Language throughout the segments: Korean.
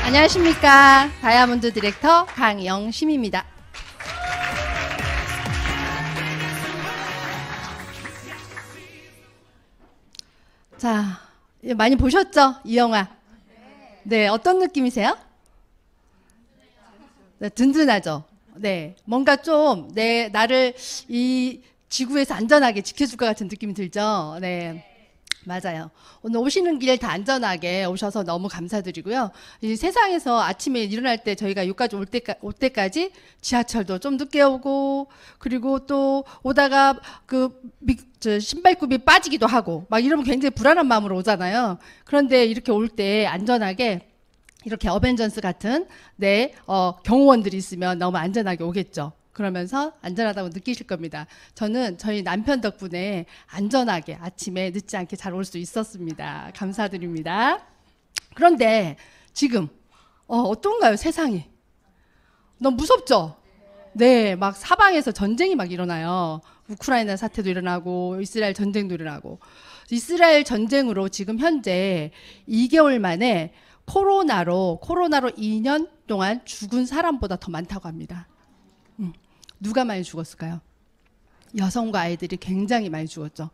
안녕하십니까. 다이아몬드 디렉터 강영심입니다. 자, 많이 보셨죠? 이 영화. 네, 어떤 느낌이세요? 네, 든든하죠? 네, 뭔가 좀 나를 이 지구에서 안전하게 지켜줄 것 같은 느낌이 들죠? 네. 맞아요. 오늘 오시는 길 다 안전하게 오셔서 너무 감사드리고요. 이 세상에서 아침에 일어날 때 저희가 여기까지 올 때까지 지하철도 좀 늦게 오고, 그리고 또 오다가 신발굽이 빠지기도 하고 막 이러면 굉장히 불안한 마음으로 오잖아요. 그런데 이렇게 올 때 안전하게 이렇게 어벤져스 같은 경호원들이 있으면 너무 안전하게 오겠죠. 그러면서 안전하다고 느끼실 겁니다. 저는 저희 남편 덕분에 안전하게 아침에 늦지 않게 잘 올 수 있었습니다. 감사드립니다. 그런데 지금 어떤가요, 세상이? 너무 무섭죠? 네, 막 사방에서 전쟁이 막 일어나요. 우크라이나 사태도 일어나고 이스라엘 전쟁도 일어나고. 이스라엘 전쟁으로 지금 현재 2개월 만에 코로나로 2년 동안 죽은 사람보다 더 많다고 합니다. 누가 많이 죽었을까요? 여성과 아이들이 굉장히 많이 죽었죠.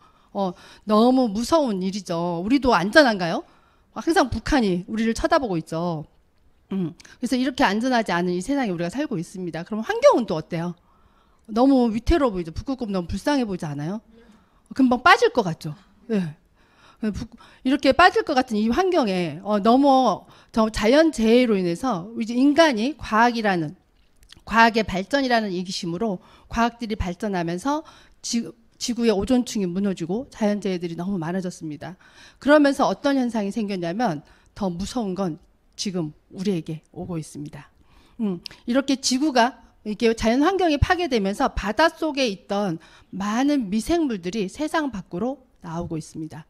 너무 무서운 일이죠. 우리도 안전한가요? 항상 북한이 우리를 쳐다보고 있죠. 그래서 이렇게 안전하지 않은 이 세상에 우리가 살고 있습니다. 그럼 환경은 또 어때요? 너무 위태로워 보이죠? 북극곰 너무 불쌍해 보이지 않아요? 금방 빠질 것 같죠? 네. 이렇게 빠질 것 같은 이 환경에 너무 자연재해로 인해서 이제 인간이 과학의 발전이라는 이기심으로 과학들이 발전하면서 지구의 오존층이 무너지고 자연재해들이 너무 많아졌습니다. 그러면서 어떤 현상이 생겼냐면 더 무서운 건 지금 우리에게 오고 있습니다. 이렇게 지구가 이렇게 자연 환경이 파괴되면서 바닷속에 있던 많은 미생물들이 세상 밖으로 나오고 있습니다.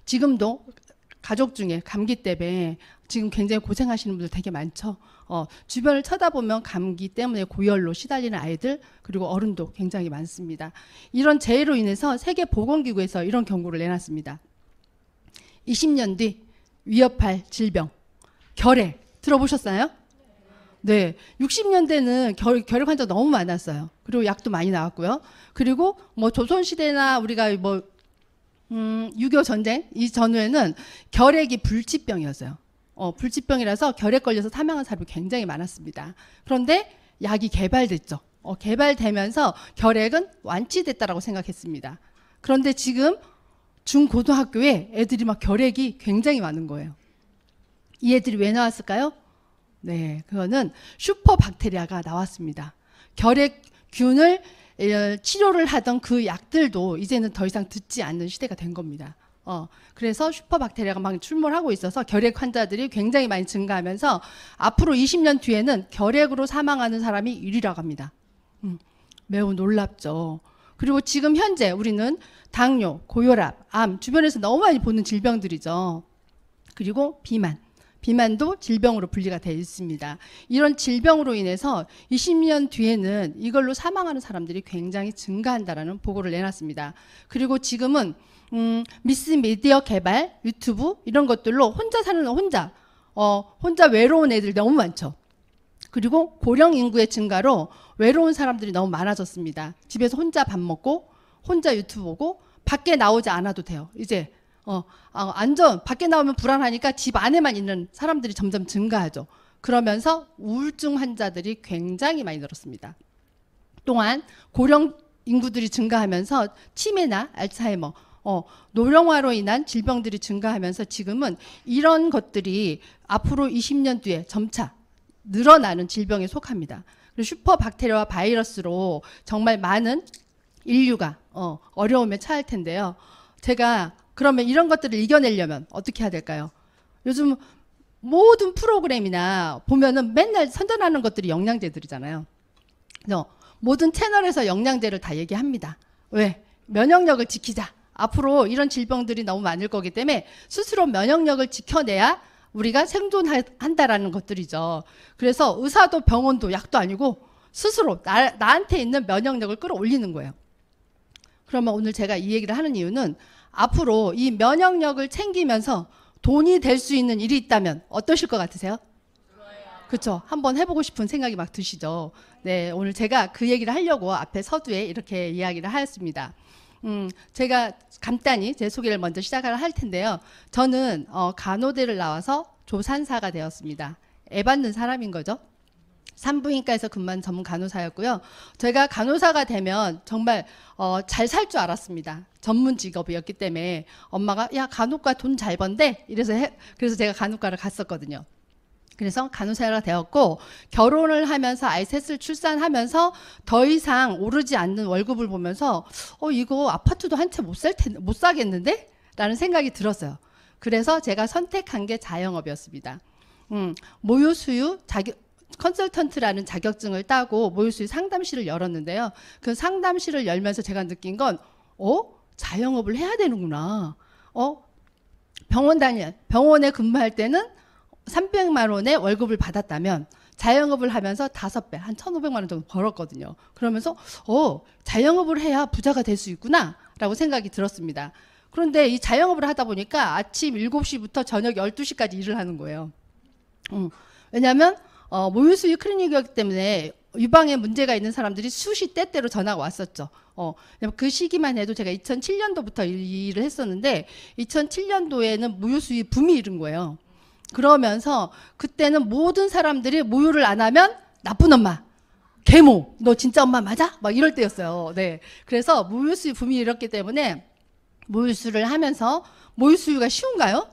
지금도 가족 중에 감기 때문에 지금 굉장히 고생하시는 분들 되게 많죠. 주변을 쳐다보면 감기 때문에 고열로 시달리는 아이들 그리고 어른도 굉장히 많습니다. 이런 재해로 인해서 세계보건기구에서 이런 경고를 내놨습니다. 20년 뒤 위협할 질병, 결핵 들어보셨어요? 네, 60년대는 결핵 환자 너무 많았어요. 그리고 약도 많이 나왔고요. 그리고 조선시대나 우리가 6.25 전쟁 이 전후에는 결핵이 불치병이었어요. 불치병이라서 결핵 걸려서 사망한 사람이 굉장히 많았습니다. 그런데 약이 개발됐죠. 개발되면서 결핵은 완치됐다라고 생각했습니다. 그런데 지금 중고등학교에 애들이 막 결핵이 굉장히 많은 거예요. 이 애들이 왜 나왔을까요? 네, 그거는 슈퍼박테리아가 나왔습니다. 결핵균을 치료를 하던 그 약들도 이제는 더 이상 듣지 않는 시대가 된 겁니다. 그래서 슈퍼박테리아가 막 출몰하고 있어서 결핵 환자들이 굉장히 많이 증가하면서 앞으로 20년 뒤에는 결핵으로 사망하는 사람이 1위라고 합니다. 매우 놀랍죠. 그리고 지금 현재 우리는 당뇨, 고혈압, 암 주변에서 너무 많이 보는 질병들이죠. 그리고 비만도 질병으로 분리가 되어 있습니다. 이런 질병으로 인해서 20년 뒤에는 이걸로 사망하는 사람들이 굉장히 증가한다라는 보고를 내놨습니다. 그리고 지금은 미스미디어 개발, 유튜브 이런 것들로 혼자 외로운 애들 너무 많죠. 그리고 고령 인구의 증가로 외로운 사람들이 너무 많아졌습니다. 집에서 혼자 밥 먹고 혼자 유튜브 보고 밖에 나오지 않아도 돼요. 이제 밖에 나오면 불안하니까 집 안에만 있는 사람들이 점점 증가하죠. 그러면서 우울증 환자들이 굉장히 많이 늘었습니다. 또한 고령 인구들이 증가하면서 치매나 알츠하이머, 노령화로 인한 질병들이 증가하면서 지금은 이런 것들이 앞으로 20년 뒤에 점차 늘어나는 질병에 속합니다. 그리고 슈퍼박테리아와 바이러스로 정말 많은 인류가 어려움에 처할 텐데요. 제가 그러면 이런 것들을 이겨내려면 어떻게 해야 될까요? 요즘 모든 프로그램이나 보면은 맨날 선전하는 것들이 영양제들이잖아요. 모든 채널에서 영양제를 다 얘기합니다. 왜? 면역력을 지키자. 앞으로 이런 질병들이 너무 많을 거기 때문에 스스로 면역력을 지켜내야 우리가 생존한다라는 것들이죠. 그래서 의사도 병원도 약도 아니고 스스로 나한테 있는 면역력을 끌어올리는 거예요. 그러면 오늘 제가 이 얘기를 하는 이유는 앞으로 이 면역력을 챙기면서 돈이 될 수 있는 일이 있다면 어떠실 것 같으세요? 그렇죠. 한번 해보고 싶은 생각이 막 드시죠. 네, 오늘 제가 그 얘기를 하려고 앞에 서두에 이렇게 이야기를 하였습니다. 제가 간단히 제 소개를 먼저 시작을 할 텐데요. 저는 간호대를 나와서 조산사가 되었습니다. 애 받는 사람인 거죠. 산부인과에서 근무한 전문 간호사였고요. 제가 간호사가 되면 정말 잘 살 줄 알았습니다. 전문 직업이었기 때문에 엄마가 야 간호과 돈 잘 번대 그래서 제가 간호과를 갔었거든요. 그래서 간호사가 되었고 결혼을 하면서 아이 셋을 출산하면서 더 이상 오르지 않는 월급을 보면서 이거 아파트도 한 채 못 사겠는데? 라는 생각이 들었어요. 그래서 제가 선택한 게 자영업이었습니다. 모유수유 컨설턴트라는 자격증을 따고 모유수유 상담실을 열었는데요. 그 상담실을 열면서 제가 느낀 건 자영업을 해야 되는구나. 병원에 근무할 때는 300만 원의 월급을 받았다면 자영업을 하면서 5배, 한 1,500만 원 정도 벌었거든요. 그러면서 자영업을 해야 부자가 될 수 있구나 라고 생각이 들었습니다. 그런데 이 자영업을 하다 보니까 아침 7시부터 저녁 12시까지 일을 하는 거예요. 왜냐하면 모유수유 클리닉이었기 때문에 유방에 문제가 있는 사람들이 수시 때때로 전화가 왔었죠. 그 시기만 해도 제가 2007년도부터 일을 했었는데 2007년도에는 모유수유 붐이 일은 거예요. 그러면서 그때는 모든 사람들이 모유를 안 하면 나쁜 엄마, 계모, 너 진짜 엄마 맞아? 막 이럴 때였어요. 네. 그래서 모유수유 붐이 일었기 때문에 모유수유를 하면서 모유수유가 쉬운가요?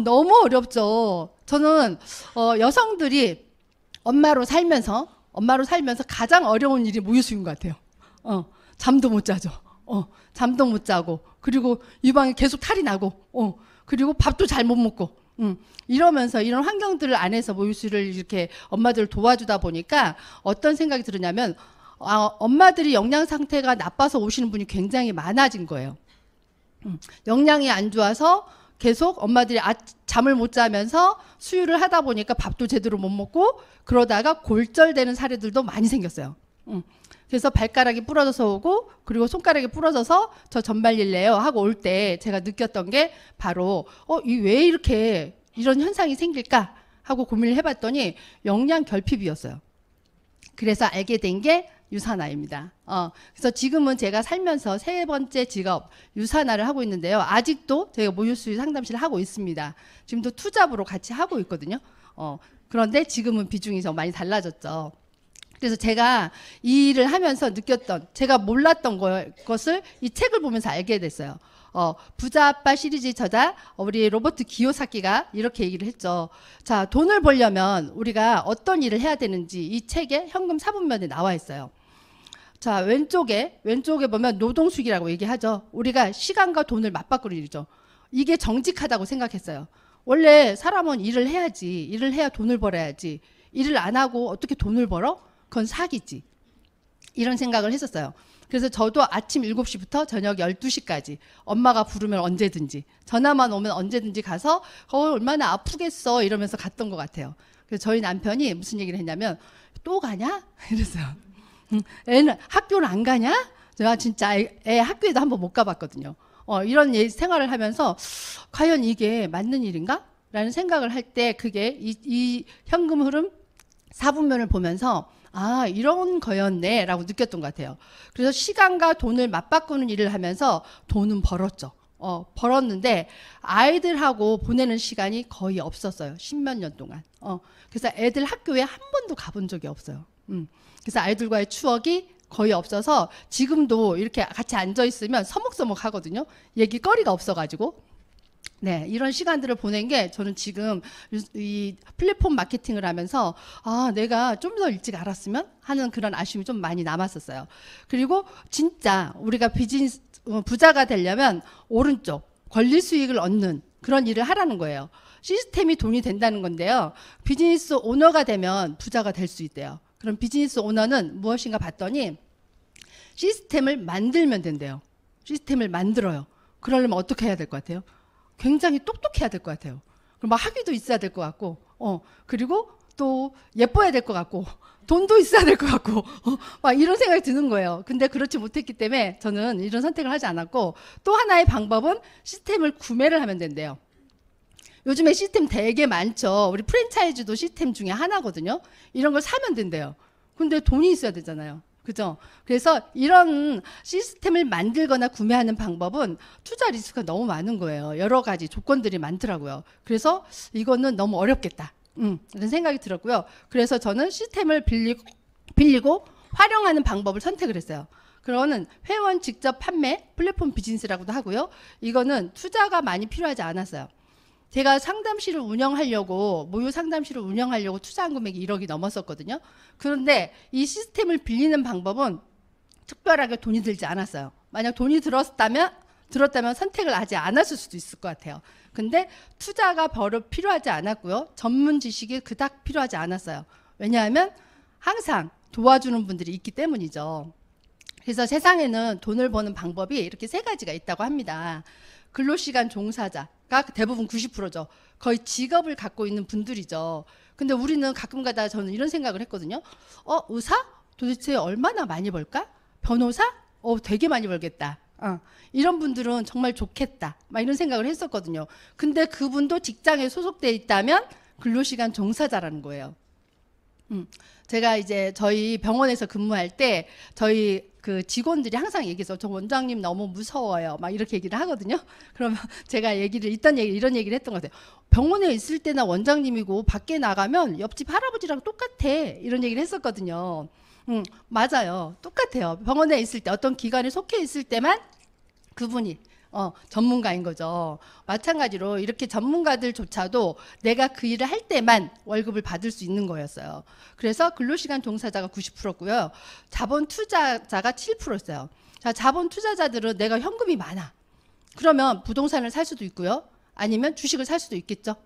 너무 어렵죠. 저는 여성들이 엄마로 살면서 가장 어려운 일이 모유수유인 것 같아요. 잠도 못 자죠. 잠도 못 자고 그리고 유방에 계속 탈이 나고 그리고 밥도 잘 못 먹고 이러면서 이런 환경들 안에서 모유수유를 이렇게 엄마들을 도와주다 보니까 어떤 생각이 들었냐면 엄마들이 영양 상태가 나빠서 오시는 분이 굉장히 많아진 거예요. 영양이 안 좋아서 계속 엄마들이 잠을 못 자면서 수유를 하다 보니까 밥도 제대로 못 먹고 그러다가 골절되는 사례들도 많이 생겼어요. 그래서 발가락이 부러져서 오고 그리고 손가락이 부러져서 저 전발릴래요 하고 올 때 제가 느꼈던 게 바로 왜 이렇게 이런 현상이 생길까 하고 고민을 해봤더니 영양 결핍이었어요. 그래서 알게 된 게 유산화입니다. 그래서 지금은 제가 살면서 3번째 직업 유산화를 하고 있는데요. 아직도 제가 모유수유 상담실을 하고 있습니다. 지금도 투잡으로 같이 하고 있거든요. 그런데 지금은 비중이 좀 많이 달라졌죠. 그래서 제가 이 일을 하면서 느꼈던 제가 몰랐던 것을 이 책을 보면서 알게 됐어요. 부자 아빠 시리즈 저자 우리 로버트 기요사키가 이렇게 얘기를 했죠. 자, 돈을 벌려면 우리가 어떤 일을 해야 되는지 이 책에 현금 사분면에 나와 있어요. 자, 왼쪽에 보면 노동수익이라고 얘기하죠. 우리가 시간과 돈을 맞바꾸는 일이죠. 이게 정직하다고 생각했어요. 원래 사람은 일을 해야지. 일을 해야 돈을 벌어야지. 일을 안 하고 어떻게 돈을 벌어? 그건 사기지. 이런 생각을 했었어요. 그래서 저도 아침 7시부터 저녁 12시까지 엄마가 부르면 언제든지 전화만 오면 언제든지 가서 얼마나 아프겠어 이러면서 갔던 것 같아요. 그래서 저희 남편이 무슨 얘기를 했냐면 또 가냐? 이랬어요. 애는 학교를 안 가냐? 제가 진짜 애 학교에도 한번 못 가봤거든요. 이런 생활을 하면서 과연 이게 맞는 일인가? 라는 생각을 할 때 그게 이 현금 흐름 4분면을 보면서 이런 거였네 라고 느꼈던 것 같아요. 그래서 시간과 돈을 맞바꾸는 일을 하면서 돈은 벌었죠. 벌었는데 아이들하고 보내는 시간이 거의 없었어요. 10몇 년 동안. 그래서 애들 학교에 한 번도 가본 적이 없어요. 그래서 아이들과의 추억이 거의 없어서 지금도 이렇게 같이 앉아 있으면 서먹서먹 하거든요. 얘기거리가 없어가지고. 네, 이런 시간들을 보낸 게 저는 지금 이 플랫폼 마케팅을 하면서 내가 좀 더 일찍 알았으면 하는 그런 아쉬움이 좀 많이 남았었어요. 그리고 진짜 우리가 비즈니스 부자가 되려면 오른쪽 권리 수익을 얻는 그런 일을 하라는 거예요. 시스템이 돈이 된다는 건데요. 비즈니스 오너가 되면 부자가 될 수 있대요. 그럼 비즈니스 오너는 무엇인가 봤더니 시스템을 만들면 된대요. 시스템을 만들어요. 그러려면 어떻게 해야 될 것 같아요? 굉장히 똑똑해야 될 것 같아요. 그럼 막 학위도 있어야 될 것 같고, 그리고 또 예뻐야 될 것 같고, 돈도 있어야 될 것 같고, 막 이런 생각이 드는 거예요. 근데 그렇지 못했기 때문에 저는 이런 선택을 하지 않았고, 또 하나의 방법은 시스템을 구매를 하면 된대요. 요즘에 시스템 되게 많죠. 우리 프랜차이즈도 시스템 중에 하나거든요. 이런 걸 사면 된대요. 근데 돈이 있어야 되잖아요. 그죠? 그래서 이런 시스템을 만들거나 구매하는 방법은 투자 리스크가 너무 많은 거예요. 여러 가지 조건들이 많더라고요. 그래서 이거는 너무 어렵겠다. 이런 생각이 들었고요. 그래서 저는 시스템을 빌리고 활용하는 방법을 선택을 했어요. 그거는 회원 직접 판매 플랫폼 비즈니스라고도 하고요. 이거는 투자가 많이 필요하지 않았어요. 제가 상담실을 운영하려고, 모유 상담실을 운영하려고 투자한 금액이 1억이 넘었었거든요. 그런데 이 시스템을 빌리는 방법은 특별하게 돈이 들지 않았어요. 만약 돈이 들었다면 선택을 하지 않았을 수도 있을 것 같아요. 근데 투자가 필요하지 않았고요. 전문 지식이 그닥 필요하지 않았어요. 왜냐하면 항상 도와주는 분들이 있기 때문이죠. 그래서 세상에는 돈을 버는 방법이 이렇게 3가지가 있다고 합니다. 근로시간 종사자가 대부분 90%죠. 거의 직업을 갖고 있는 분들이죠. 근데 우리는 가끔가다 저는 이런 생각을 했거든요. 의사? 도대체 얼마나 많이 벌까? 변호사? 되게 많이 벌겠다. 이런 분들은 정말 좋겠다. 막 이런 생각을 했었거든요. 근데 그분도 직장에 소속돼 있다면 근로시간 종사자라는 거예요. 제가 이제 저희 병원에서 근무할 때 저희 그 직원들이 항상 얘기해서 저 원장님 너무 무서워요. 막 이렇게 얘기를 하거든요. 그러면 제가 이런 얘기를 했던 것 같아요. 병원에 있을 때나 원장님이고 밖에 나가면 옆집 할아버지랑 똑같아. 이런 얘기를 했었거든요. 맞아요. 똑같아요. 병원에 있을 때 어떤 기관에 속해 있을 때만 그분이 전문가인 거죠. 마찬가지로 이렇게 전문가들조차도 내가 그 일을 할 때만 월급을 받을 수 있는 거였어요. 그래서 근로시간 종사자가 90%고요. 자본 투자자가 7%였어요. 자, 자본 투자자들은 내가 현금이 많아. 그러면 부동산을 살 수도 있고요. 아니면 주식을 살 수도 있겠죠.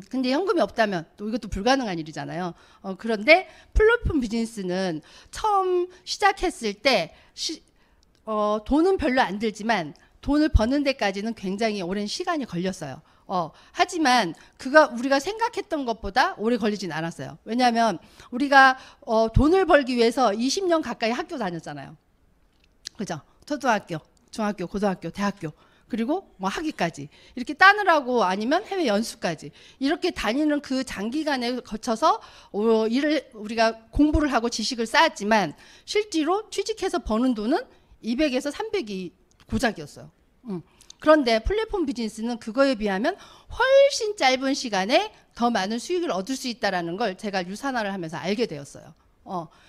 근데 현금이 없다면 또 이것도 불가능한 일이잖아요. 그런데 플랫폼 비즈니스는 처음 시작했을 때 돈은 별로 안 들지만 돈을 버는 데까지는 굉장히 오랜 시간이 걸렸어요. 하지만 우리가 생각했던 것보다 오래 걸리진 않았어요. 왜냐하면 우리가 돈을 벌기 위해서 20년 가까이 학교 다녔잖아요. 그죠? 초등학교, 중학교, 고등학교, 대학교, 그리고 뭐 학위까지 이렇게 따느라고 아니면 해외 연수까지 이렇게 다니는 그 장기간에 거쳐서 우리가 공부를 하고 지식을 쌓았지만 실제로 취직해서 버는 돈은 200에서 300이 고작이었어요. 그런데 플랫폼 비즈니스는 그거에 비하면 훨씬 짧은 시간에 더 많은 수익을 얻을 수 있다는 걸 제가 유산화를 하면서 알게 되었어요.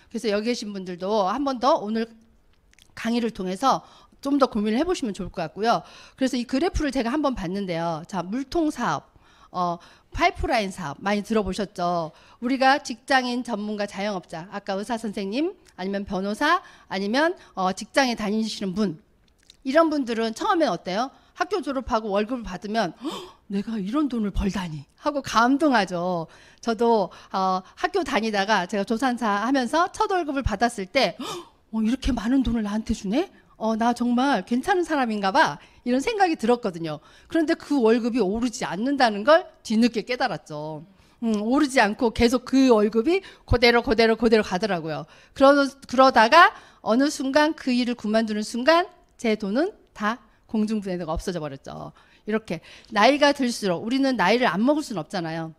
그래서 여기 계신 분들도 한 번 더 오늘 강의를 통해서 좀 더 고민을 해보시면 좋을 것 같고요. 그래서 이 그래프를 제가 한번 봤는데요. 자, 물통 사업, 파이프라인 사업 많이 들어보셨죠? 우리가 직장인, 전문가, 자영업자, 아까 의사 선생님, 아니면 변호사, 아니면 직장에 다니시는 분, 이런 분들은 처음엔 어때요? 학교 졸업하고 월급을 받으면 내가 이런 돈을 벌다니 하고 감동하죠. 저도 학교 다니다가 제가 조산사 하면서 첫 월급을 받았을 때 이렇게 많은 돈을 나한테 주네? 나 정말 괜찮은 사람인가 봐. 이런 생각이 들었거든요. 그런데 그 월급이 오르지 않는다는 걸 뒤늦게 깨달았죠. 오르지 않고 계속 그 월급이 그대로 가더라고요. 그러다가 어느 순간 그 일을 그만두는 순간 제 돈은 다 공중분해가 없어져 버렸죠. 이렇게 나이가 들수록 우리는 나이를 안 먹을 수는 없잖아요.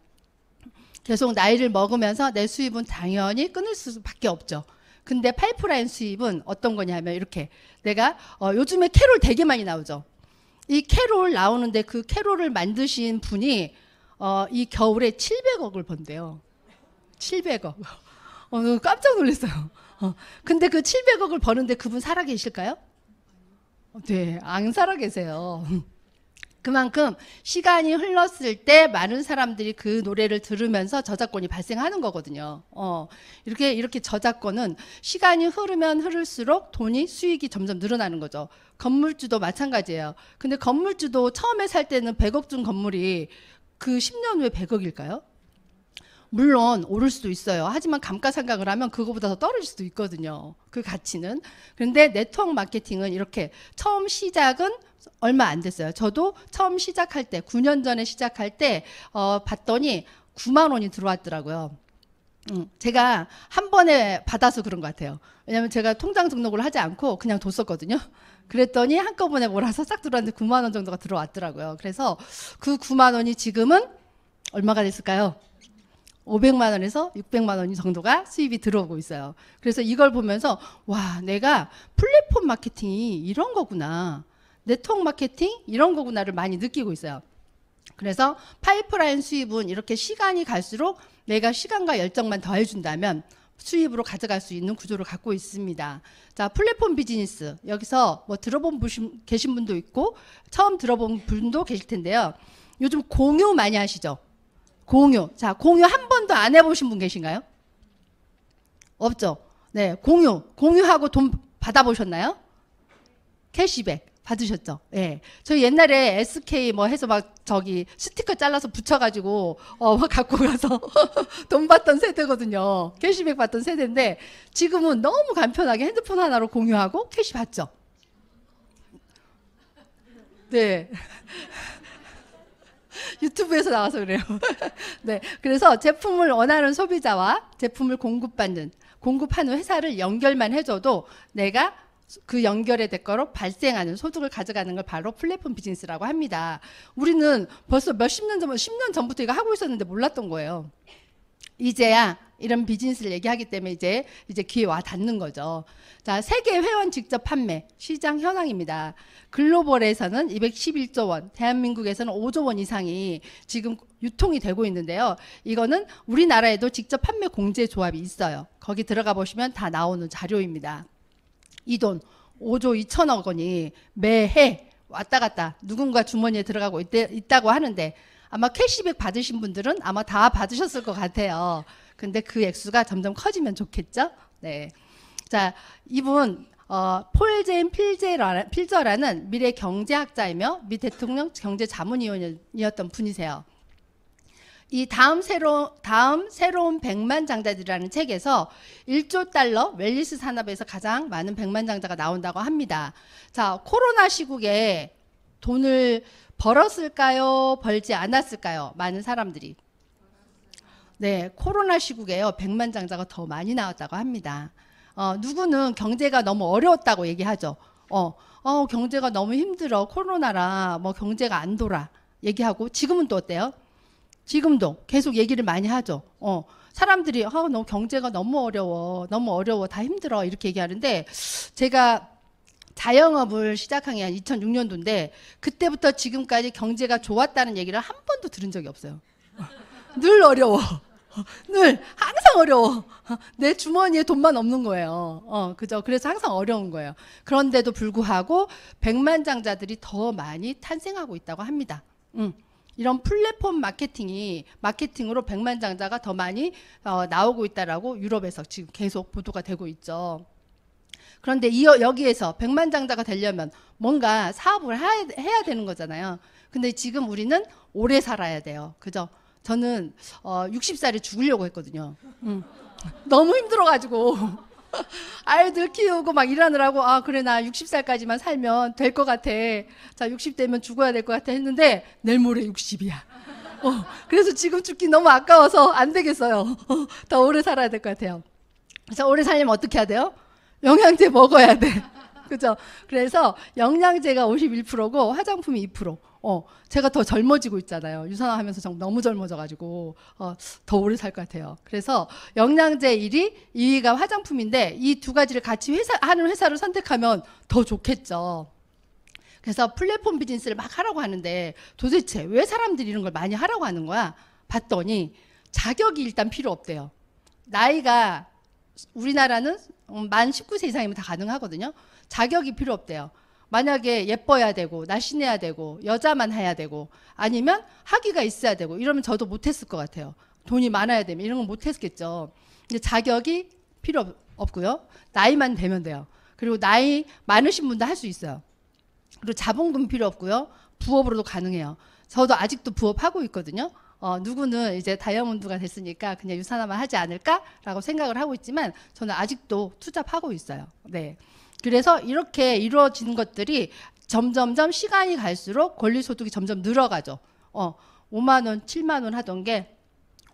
계속 나이를 먹으면서 내 수입은 당연히 끊을 수밖에 없죠. 근데 파이프라인 수입은 어떤 거냐면 이렇게 내가 요즘에 캐롤 되게 많이 나오죠. 이 캐롤 나오는데 그 캐롤을 만드신 분이 이 겨울에 700억을 번대요. 700억. 깜짝 놀랐어요. 근데 그 700억을 버는데 그분 살아 계실까요? 네, 안 살아 계세요. 그만큼 시간이 흘렀을 때 많은 사람들이 그 노래를 들으면서 저작권이 발생하는 거거든요. 이렇게 저작권은 시간이 흐르면 흐를수록 수익이 점점 늘어나는 거죠. 건물주도 마찬가지예요. 근데 건물주도 처음에 살 때는 100억 준 건물이 그 10년 후에 100억일까요? 물론 오를 수도 있어요. 하지만 감가상각을 하면 그거보다 더 떨어질 수도 있거든요. 그 가치는. 그런데 네트워크 마케팅은 이렇게 처음 시작은 얼마 안 됐어요. 저도 처음 시작할 때 9년 전에 시작할 때 봤더니 9만 원이 들어왔더라고요. 제가 한 번에 받아서 그런 것 같아요. 왜냐면 제가 통장 등록을 하지 않고 그냥 뒀었거든요. 그랬더니 한꺼번에 몰아서 싹 들어왔는데 9만 원 정도가 들어왔더라고요. 그래서 그 9만 원이 지금은 얼마가 됐을까요? 500만 원에서 600만 원 정도가 수입이 들어오고 있어요. 그래서 이걸 보면서 와, 내가 플랫폼 마케팅이 이런 거구나. 네트워크 마케팅 이런 거구나를 많이 느끼고 있어요. 그래서 파이프라인 수입은 이렇게 시간이 갈수록 내가 시간과 열정만 더해준다면 수입으로 가져갈 수 있는 구조를 갖고 있습니다. 자, 플랫폼 비즈니스. 여기서 뭐 들어본 계신 분도 있고 처음 들어본 분도 계실 텐데요. 요즘 공유 많이 하시죠? 공유. 자, 공유 한 번도 안 해보신 분 계신가요? 없죠? 네, 공유하고 돈 받아보셨나요? 캐시백. 받으셨죠? 예. 네. 저희 옛날에 SK 뭐 해서 막 저기 스티커 잘라서 붙여가지고 막 갖고 가서 돈 받던 세대거든요. 캐시백 받던 세대인데 지금은 너무 간편하게 핸드폰 하나로 공유하고 캐시 받죠? 네. 유튜브에서 나와서 그래요. 네. 그래서 제품을 원하는 소비자와 제품을 공급하는 회사를 연결만 해줘도 내가 그 연결의 대가로 발생하는 소득을 가져가는 걸 바로 플랫폼 비즈니스라고 합니다. 우리는 벌써 몇십 년 전, 10년 전부터 이거 하고 있었는데 몰랐던 거예요. 이제야 이런 비즈니스를 얘기하기 때문에 이제 귀에 와 닿는 거죠. 자, 세계 회원 직접 판매 시장 현황입니다. 글로벌에서는 211조 원, 대한민국에서는 5조 원 이상이 지금 유통이 되고 있는데요. 이거는 우리나라에도 직접 판매 공제 조합이 있어요. 거기 들어가 보시면 다 나오는 자료입니다. 이 돈 5조 2천억 원이 매해 왔다 갔다 누군가 주머니에 들어가고 있다고 하는데 아마 캐시백 받으신 분들은 아마 다 받으셨을 것 같아요. 근데 그 액수가 점점 커지면 좋겠죠? 네. 자, 이분 폴 제인 필저라는 미래 경제학자이며 미 대통령 경제자문위원이었던 분이세요. 이 다음 새로운 백만장자들이라는 책에서 1조 달러 웰리스 산업에서 가장 많은 백만장자가 나온다고 합니다. 자, 코로나 시국에 돈을 벌었을까요? 벌지 않았을까요? 많은 사람들이. 네, 코로나 시국에요. 백만장자가 더 많이 나왔다고 합니다. 누구는 경제가 너무 어려웠다고 얘기하죠. 경제가 너무 힘들어. 코로나라 뭐 경제가 안 돌아. 얘기하고 지금은 또 어때요? 지금도 계속 얘기를 많이 하죠. 사람들이 너 경제가 너무 어려워, 다 힘들어 이렇게 얘기하는데 제가 자영업을 시작한 게 한 2006년도인데 그때부터 지금까지 경제가 좋았다는 얘기를 한 번도 들은 적이 없어요. 늘 어려워. 늘 항상 어려워. 내 주머니에 돈만 없는 거예요. 그죠? 그래서 항상 어려운 거예요. 그런데도 불구하고 백만장자들이 더 많이 탄생하고 있다고 합니다. 이런 플랫폼 마케팅으로 백만장자가 더 많이 나오고 있다라고 유럽에서 지금 계속 보도가 되고 있죠. 그런데 여기에서 백만장자가 되려면 뭔가 사업을 해야 되는 거잖아요. 근데 지금 우리는 오래 살아야 돼요. 그죠? 저는 60살에 죽으려고 했거든요. 너무 힘들어가지고 아이들 키우고 막 일하느라고 그래 나 60살까지만 살면 될 것 같아. 자 60대면 죽어야 될 것 같아 했는데 내일 모레 60이야. 그래서 지금 죽기 너무 아까워서 안 되겠어요. 더 오래 살아야 될 것 같아요. 그래서 오래 살려면 어떻게 해야 돼요? 영양제 먹어야 돼. 그죠? 그래서 영양제가 51%고 화장품이 2%. 제가 더 젊어지고 있잖아요. 유산화 하면서 너무 젊어져가지고 더 오래 살 것 같아요. 그래서 영양제 1위, 2위가 화장품인데 이 두 가지를 같이 하는 회사를 선택하면 더 좋겠죠. 그래서 플랫폼 비즈니스를 막 하라고 하는데 도대체 왜 사람들이 이런 걸 많이 하라고 하는 거야? 봤더니 자격이 일단 필요 없대요. 나이가 우리나라는 만 19세 이상이면 다 가능하거든요. 자격이 필요 없대요. 만약에 예뻐야 되고 날씬해야 되고 여자만 해야 되고 아니면 학위가 있어야 되고 이러면 저도 못했을 것 같아요. 돈이 많아야 되면 이런 건 못했겠죠. 근데 자격이 필요 없고요. 나이만 되면 돼요. 그리고 나이 많으신 분도 할 수 있어요. 그리고 자본금 필요 없고요. 부업으로도 가능해요. 저도 아직도 부업하고 있거든요. 누구는 이제 다이아몬드가 됐으니까 그냥 유산화만 하지 않을까라고 생각을 하고 있지만 저는 아직도 투잡하고 있어요. 네. 그래서 이렇게 이루어지는 것들이 점점점 시간이 갈수록 권리소득이 점점 늘어가죠. 5만 원, 7만 원 하던 게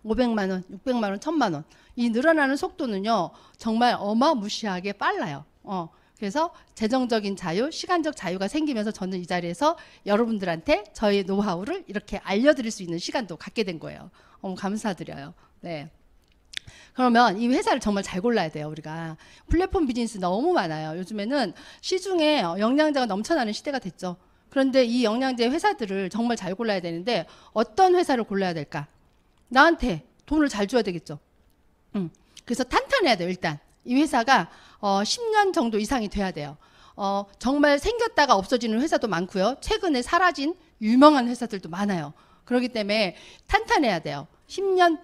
500만 원, 600만 원, 1000만 원. 이 늘어나는 속도는요, 정말 어마무시하게 빨라요. 그래서 재정적인 자유, 시간적 자유가 생기면서 저는 이 자리에서 여러분들한테 저의 노하우를 이렇게 알려드릴 수 있는 시간도 갖게 된 거예요. 감사드려요. 네. 그러면 이 회사를 정말 잘 골라야 돼요, 우리가. 플랫폼 비즈니스 너무 많아요. 요즘에는 시중에 영양제가 넘쳐나는 시대가 됐죠. 그런데 이 영양제 회사들을 정말 잘 골라야 되는데 어떤 회사를 골라야 될까? 나한테 돈을 잘 줘야 되겠죠. 그래서 탄탄해야 돼요, 일단. 이 회사가 10년 정도 이상이 돼야 돼요. 정말 생겼다가 없어지는 회사도 많고요. 최근에 사라진 유명한 회사들도 많아요. 그렇기 때문에 탄탄해야 돼요. 10년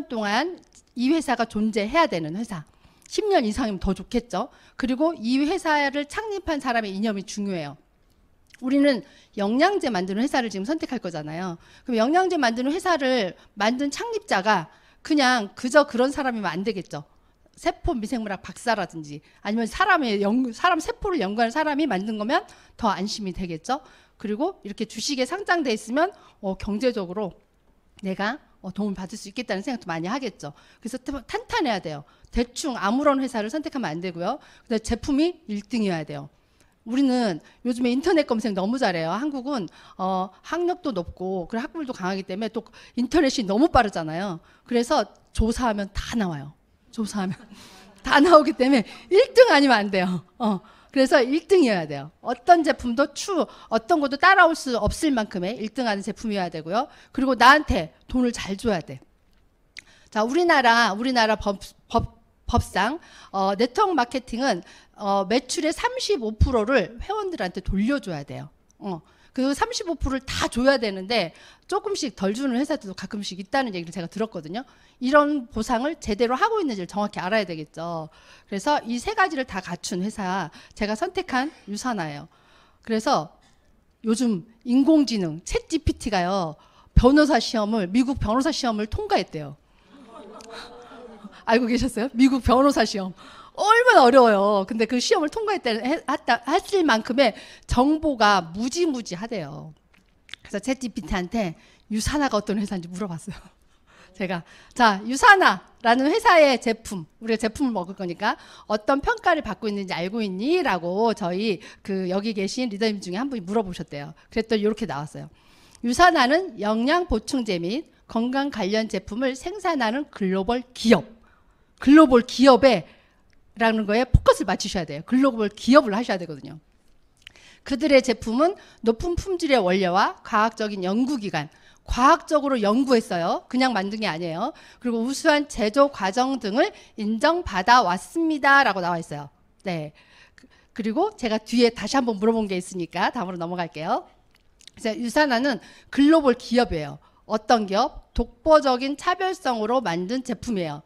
동안 이 회사가 존재해야 되는 회사. 10년 이상이면 더 좋겠죠. 그리고 이 회사를 창립한 사람의 이념이 중요해요. 우리는 영양제 만드는 회사를 지금 선택할 거잖아요. 그럼 영양제 만드는 회사를 만든 창립자가 그냥 그저 그런 사람이면 안 되겠죠. 세포 미생물학 박사라든지 아니면 사람 세포를 연구하는 사람이 만든 거면 더 안심이 되겠죠. 그리고 이렇게 주식에 상장돼 있으면 경제적으로 내가 도움을 받을 수 있겠다는 생각도 많이 하겠죠. 그래서 탄탄해야 돼요. 대충 아무런 회사를 선택하면 안 되고요. 그다음에 제품이 1등이어야 돼요. 우리는 요즘에 인터넷 검색 너무 잘해요. 한국은 학력도 높고 그리고 학벌도 강하기 때문에 또 인터넷이 너무 빠르잖아요. 그래서 조사하면 다 나와요. 조사하면 다 나오기 때문에 1등 아니면 안 돼요. 그래서 1등이어야 돼요. 어떤 제품도 어떤 것도 따라올 수 없을 만큼의 1등하는 제품이어야 되고요. 그리고 나한테 돈을 잘 줘야 돼. 자, 우리나라 법상 네트워크 마케팅은 매출의 35%를 회원들한테 돌려줘야 돼요. 그 35%를 다 줘야 되는데 조금씩 덜 주는 회사들도 가끔씩 있다는 얘기를 제가 들었거든요. 이런 보상을 제대로 하고 있는지를 정확히 알아야 되겠죠. 그래서 이 세 가지를 다 갖춘 회사 제가 선택한 유사나예요. 그래서 요즘 인공지능 챗 GPT가요. 미국 변호사 시험을 통과했대요. 알고 계셨어요? 미국 변호사 시험. 얼마나 어려워요. 근데 그 시험을 했을 만큼의 정보가 무지무지하대요. 그래서 챗 GPT한테 유사나가 어떤 회사인지 물어봤어요. 제가 자, 유사나라는 회사의 제품, 우리가 제품을 먹을 거니까 어떤 평가를 받고 있는지 알고 있니? 라고 저희 여기 계신 리더님 중에 한 분이 물어보셨대요. 그랬더니 이렇게 나왔어요. 유사나는 영양 보충제 및 건강 관련 제품을 생산하는 글로벌 기업에 라는 거에 포커스를 맞추셔야 돼요. 글로벌 기업을 하셔야 되거든요. 그들의 제품은 높은 품질의 원료와 과학적인 연구기관, 과학적으로 연구했어요. 그냥 만든 게 아니에요. 그리고 우수한 제조 과정 등을 인정받아 왔습니다. 라고 나와 있어요. 네. 그리고 제가 뒤에 다시 한번 물어본 게 있으니까 다음으로 넘어갈게요. 그래서 유사나는 글로벌 기업이에요. 어떤 기업? 독보적인 차별성으로 만든 제품이에요.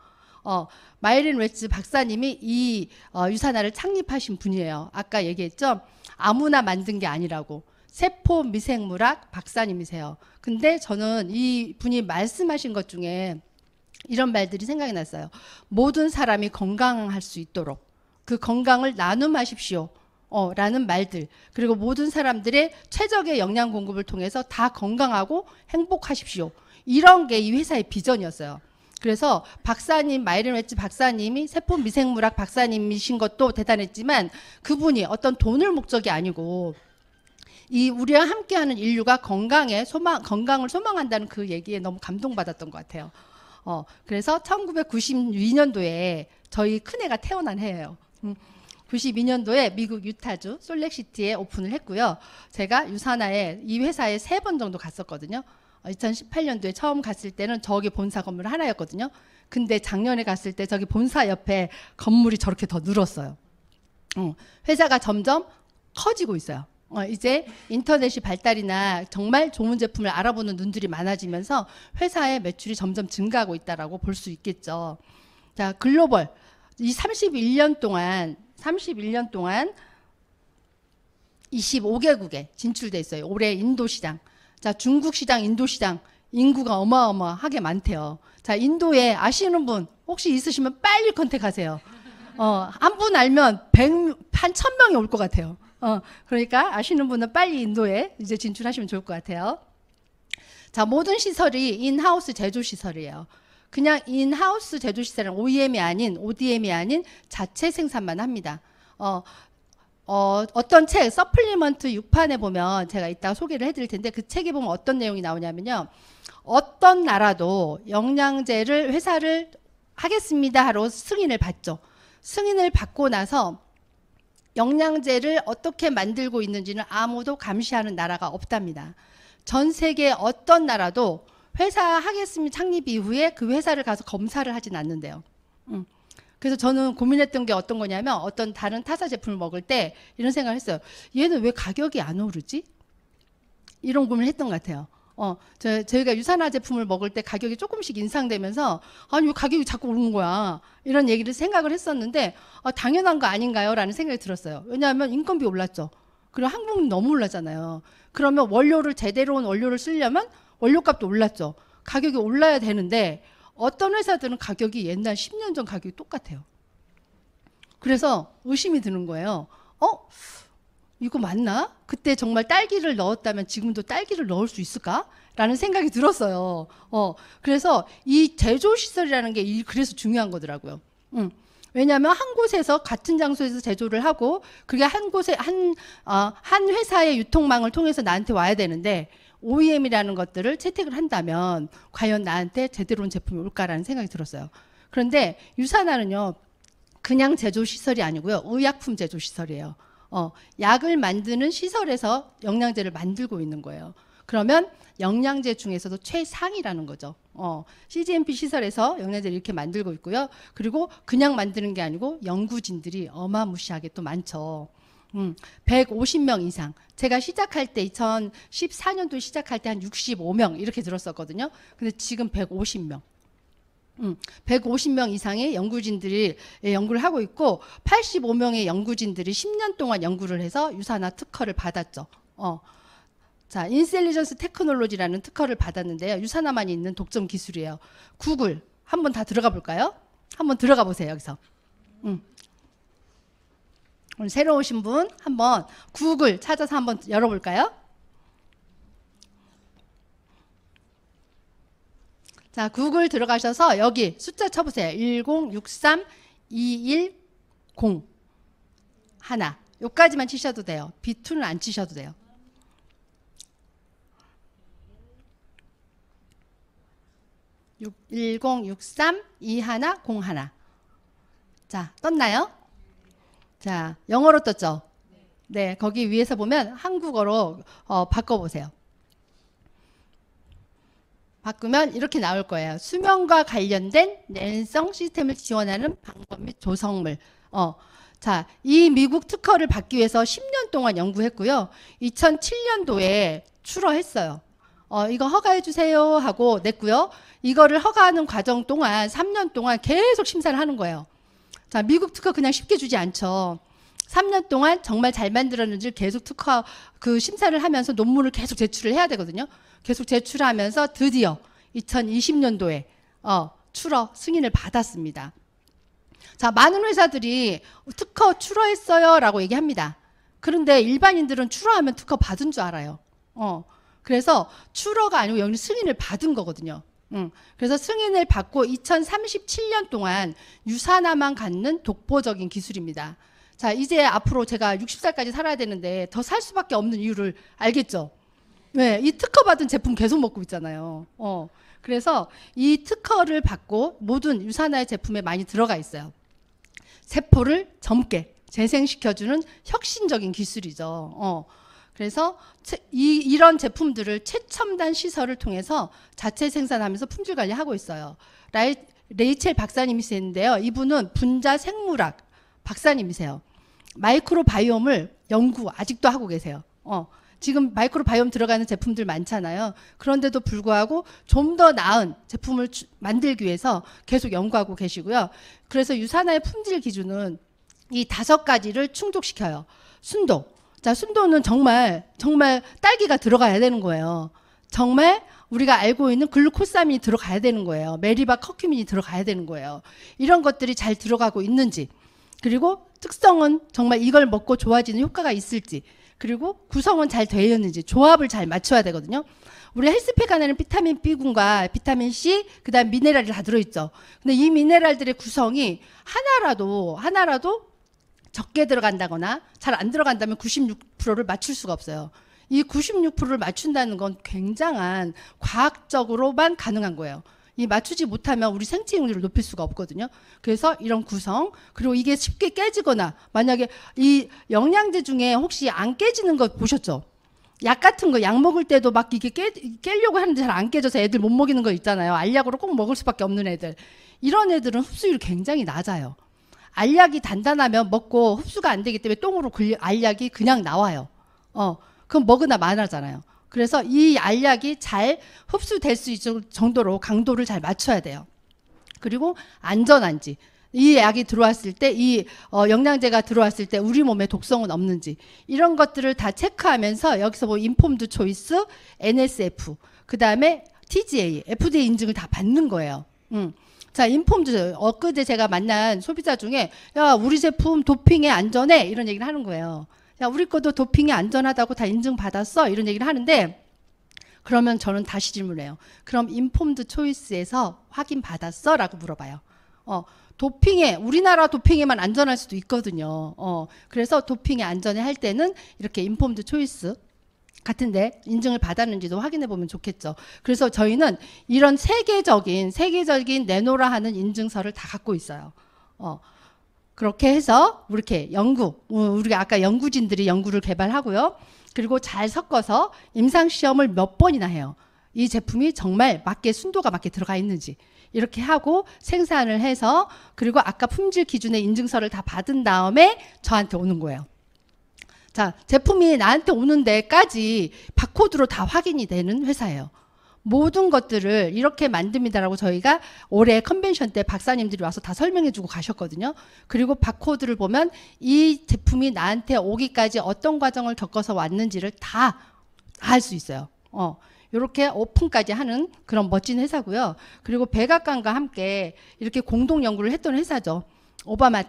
마이린 웨츠 박사님이 이 유사나를 창립하신 분이에요. 아까 얘기했죠? 아무나 만든 게 아니라고. 세포 미생물학 박사님이세요. 근데 저는 이 분이 말씀하신 것 중에 이런 말들이 생각이 났어요. 모든 사람이 건강할 수 있도록 그 건강을 나눔하십시오. 라는 말들. 그리고 모든 사람들의 최적의 영양 공급을 통해서 다 건강하고 행복하십시오. 이런 게 이 회사의 비전이었어요. 그래서 박사님, 마이린 웨츠 박사님이 세포 미생물학 박사님이신 것도 대단했지만 그분이 어떤 돈을 목적이 아니고 우리와 함께하는 인류가 건강을 소망한다는 그 얘기에 너무 감동받았던 것 같아요. 그래서 1992년도에 저희 큰애가 태어난 해예요. 92년도에 미국 유타주 솔렉시티에 오픈을 했고요. 제가 유사나에 이 회사에 3번 정도 갔었거든요. 2018년도에 처음 갔을 때는 저기 본사 건물 하나였거든요. 근데 작년에 갔을 때 저기 본사 옆에 건물이 저렇게 더 늘었어요. 회사가 점점 커지고 있어요. 이제 인터넷이 발달이나 정말 좋은 제품을 알아보는 눈들이 많아지면서 회사의 매출이 점점 증가하고 있다라고 볼 수 있겠죠. 자, 글로벌. 이 31년 동안 25개국에 진출돼 있어요. 올해 인도 시장. 자, 중국 시장, 인도 시장 인구가 어마어마하게 많대요. 자, 인도에 아시는 분 혹시 있으시면 빨리 컨택하세요. 한 분 알면 한 1000명이 올 것 같아요. 그러니까 아시는 분은 빨리 인도에 이제 진출하시면 좋을 것 같아요. 자, 모든 시설이 인하우스 제조 시설이에요. 그냥 인하우스 제조 시설은 OEM이 아닌 ODM이 아닌 자체 생산만 합니다. 어떤 책 서플리먼트 6판에 보면 제가 이따 소개를 해드릴 텐데 그 책에 보면 어떤 내용이 나오냐면요. 어떤 나라도 영양제를 회사를 하겠습니다 하러 승인을 받죠. 승인을 받고 나서 영양제를 어떻게 만들고 있는지는 아무도 감시하는 나라가 없답니다. 전 세계 어떤 나라도 회사 하겠습니다 창립 이후에 그 회사를 가서 검사를 하진 않는데요. 그래서 저는 고민했던 게 어떤 거냐면 어떤 다른 타사 제품을 먹을 때 이런 생각을 했어요. 얘는 왜 가격이 안 오르지? 이런 고민을 했던 것 같아요. 저희가 유산화 제품을 먹을 때 가격이 조금씩 인상되면서 아니 왜 가격이 자꾸 오르는 거야 이런 얘기를 생각을 했었는데 당연한 거 아닌가요? 라는 생각이 들었어요. 왜냐하면 인건비 올랐죠. 그리고 항공비 너무 올랐잖아요. 그러면 원료를 제대로 온 원료를 쓰려면 원료값도 올랐죠. 가격이 올라야 되는데 어떤 회사들은 가격이 옛날 10년 전 가격이 똑같아요. 그래서 의심이 드는 거예요. 이거 맞나? 그때 정말 딸기를 넣었다면 지금도 딸기를 넣을 수 있을까? 라는 생각이 들었어요. 그래서 이 제조시설이라는 게 그래서 중요한 거더라고요. 왜냐하면 한 곳에서 같은 장소에서 제조를 하고 그게 한 곳에 한 회사의 유통망을 통해서 나한테 와야 되는데 OEM이라는 것들을 채택을 한다면 과연 나한테 제대로 온 제품이 올까라는 생각이 들었어요. 그런데 유산화는요. 그냥 제조시설이 아니고요. 의약품 제조시설이에요. 약을 만드는 시설에서 영양제를 만들고 있는 거예요. 그러면 영양제 중에서도 최상이라는 거죠. CGMP 시설에서 영양제를 이렇게 만들고 있고요. 그리고 그냥 만드는 게 아니고 연구진들이 어마무시하게 또 많죠. 150명 이상. 제가 시작할 때 2014년도 시작할 때 한 65명 이렇게 들었었거든요. 근데 지금 150명. 150명 이상의 연구진들이 연구를 하고 있고 85명의 연구진들이 10년 동안 연구를 해서 유산화 특허를 받았죠. 자, 인셀리전스 테크놀로지라는 특허를 받았는데요. 유산화만 있는 독점 기술이에요. 구글 한번 다 들어가 볼까요? 한번 들어가 보세요. 여기서. 오늘 새로 오신 분 한번 구글 찾아서 한번 열어볼까요? 자, 구글 들어가셔서 여기 숫자 쳐보세요. 1063210 하나. 요까지만 치셔도 돼요. B2는 안 치셔도 돼요. 육 1063 2101. 자, 떴나요? 자, 영어로 떴죠? 네, 거기 위에서 보면 한국어로 바꿔보세요. 바꾸면 이렇게 나올 거예요. 수면과 관련된 내성 시스템을 지원하는 방법 및 조성물. 자, 이 미국 특허를 받기 위해서 10년 동안 연구했고요. 2007년도에 출원했어요. 이거 허가해 주세요 하고 냈고요. 이거를 허가하는 과정 동안 3년 동안 계속 심사를 하는 거예요. 자, 미국 특허 그냥 쉽게 주지 않죠. 3년 동안 정말 잘 만들었는지 계속 특허 그 심사를 하면서 논문을 계속 제출을 해야 되거든요. 계속 제출하면서 드디어 2020년도에 출원 승인을 받았습니다. 자, 많은 회사들이 특허 출원했어요 라고 얘기합니다. 그런데 일반인들은 출원하면 특허 받은 줄 알아요. 그래서 출원가 아니고 여기 승인을 받은 거거든요. 그래서 승인을 받고 2037년 동안 유산화만 갖는 독보적인 기술입니다. 자, 이제 앞으로 제가 60살까지 살아야 되는데 더 살 수밖에 없는 이유를 알겠죠? 네, 이 특허 받은 제품 계속 먹고 있잖아요. 그래서 이 특허를 받고 모든 유산화의 제품에 많이 들어가 있어요. 세포를 젊게 재생시켜주는 혁신적인 기술이죠. 그래서 이런 제품들을 최첨단 시설을 통해서 자체 생산하면서 품질 관리하고 있어요. 레이첼 박사님이시는데요. 이분은 분자 생물학 박사님이세요. 마이크로바이옴을 연구 아직도 하고 계세요. 지금 마이크로바이옴 들어가는 제품들 많잖아요. 그런데도 불구하고 좀 더 나은 제품을 만들기 위해서 계속 연구하고 계시고요. 그래서 유산화의 품질 기준은 이 5가지를 충족시켜요. 순도. 자, 순도는 정말 딸기가 들어가야 되는 거예요. 정말 우리가 알고 있는 글루코사민이 들어가야 되는 거예요. 메리바 커큐민이 들어가야 되는 거예요. 이런 것들이 잘 들어가고 있는지, 그리고 특성은 정말 이걸 먹고 좋아지는 효과가 있을지, 그리고 구성은 잘 되어 있는지 조합을 잘 맞춰야 되거든요. 우리 헬스팩 안에는 비타민 B군과 비타민 C, 그다음 미네랄이 다 들어있죠. 근데 이 미네랄들의 구성이 하나라도 적게 들어간다거나 잘 안 들어간다면 96%를 맞출 수가 없어요. 이 96%를 맞춘다는 건 굉장한 과학적으로만 가능한 거예요. 이 맞추지 못하면 우리 생체용률을 높일 수가 없거든요. 그래서 이런 구성, 그리고 이게 쉽게 깨지거나, 만약에 이 영양제 중에 혹시 안 깨지는 거 보셨죠? 약 같은 거, 약 먹을 때도 막 이게 깨려고 하는데 잘 안 깨져서 애들 못 먹이는 거 있잖아요. 알약으로 꼭 먹을 수밖에 없는 애들. 이런 애들은 흡수율이 굉장히 낮아요. 알약이 단단하면 먹고 흡수가 안 되기 때문에 똥으로 알약이 그냥 나와요. 그럼 먹으나 마나잖아요. 그래서 이 알약이 잘 흡수될 수 있을 정도로 강도를 잘 맞춰야 돼요. 그리고 안전한지, 이 약이 들어왔을 때, 이 영양제가 들어왔을 때 우리 몸에 독성은 없는지, 이런 것들을 다 체크하면서 여기서 뭐 인폼드 초이스, NSF, 그 다음에 TGA, FDA 인증을 다 받는 거예요. 자, 인폼드, 엊그제 제가 만난 소비자 중에, 야, 우리 제품 도핑에 안전해, 이런 얘기를 하는 거예요. 야, 우리 것도 도핑이 안전하다고 다 인증받았어, 이런 얘기를 하는데, 그러면 저는 다시 질문해요. 그럼 인폼드 초이스에서 확인받았어? 라고 물어봐요. 도핑에, 우리나라 도핑에만 안전할 수도 있거든요. 그래서 도핑에 안전해 할 때는 이렇게 인폼드 초이스 같은데 인증을 받았는지도 확인해 보면 좋겠죠. 그래서 저희는 이런 세계적인 내노라 하는 인증서를 다 갖고 있어요. 그렇게 해서 이렇게 우리가 아까 연구진들이 연구를 개발하고요. 그리고 잘 섞어서 임상시험을 몇 번이나 해요. 이 제품이 정말 순도가 맞게 들어가 있는지. 이렇게 하고 생산을 해서, 그리고 아까 품질 기준의 인증서를 다 받은 다음에 저한테 오는 거예요. 자, 제품이 나한테 오는 데까지 바코드로 다 확인이 되는 회사예요. 모든 것들을 이렇게 만듭니다라고 저희가 올해 컨벤션 때 박사님들이 와서 다 설명해 주고 가셨거든요. 그리고 바코드를 보면 이 제품이 나한테 오기까지 어떤 과정을 겪어서 왔는지를 다 알 수 있어요. 이렇게 오픈까지 하는 그런 멋진 회사고요. 그리고 백악관과 함께 이렇게 공동 연구를 했던 회사죠. 오바마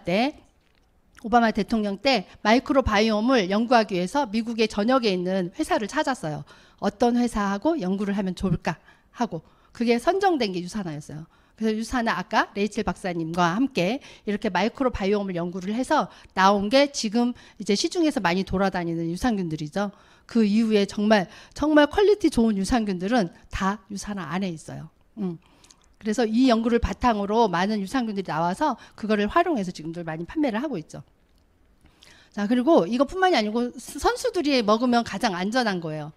대통령 때 마이크로바이옴을 연구하기 위해서 미국의 전역에 있는 회사를 찾았어요. 어떤 회사하고 연구를 하면 좋을까 하고, 그게 선정된 게 유산화였어요. 그래서 유산화, 아까 레이첼 박사님과 함께 이렇게 마이크로바이옴을 연구를 해서 나온 게 지금 이제 시중에서 많이 돌아다니는 유산균들이죠. 그 이후에 정말 퀄리티 좋은 유산균들은 다 유산화 안에 있어요. 그래서 이 연구를 바탕으로 많은 유산균들이 나와서 그거를 활용해서 지금들 많이 판매를 하고 있죠. 자, 그리고 이것뿐만이 아니고 선수들이 먹으면 가장 안전한 거예요.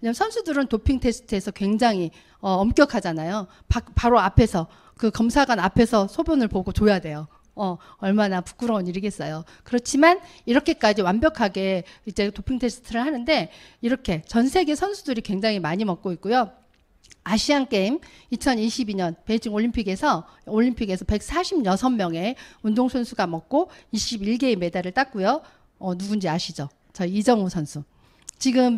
왜냐면 선수들은 도핑 테스트에서 굉장히 엄격하잖아요. 바로 앞에서, 그 검사관 앞에서 소변을 보고 줘야 돼요. 얼마나 부끄러운 일이겠어요. 그렇지만 이렇게까지 완벽하게 이제 도핑 테스트를 하는데, 이렇게 전 세계 선수들이 굉장히 많이 먹고 있고요. 아시안 게임 2022년 베이징 올림픽에서 146명의 운동선수가 먹고 21개의 메달을 땄고요. 누군지 아시죠? 저 이정우 선수. 지금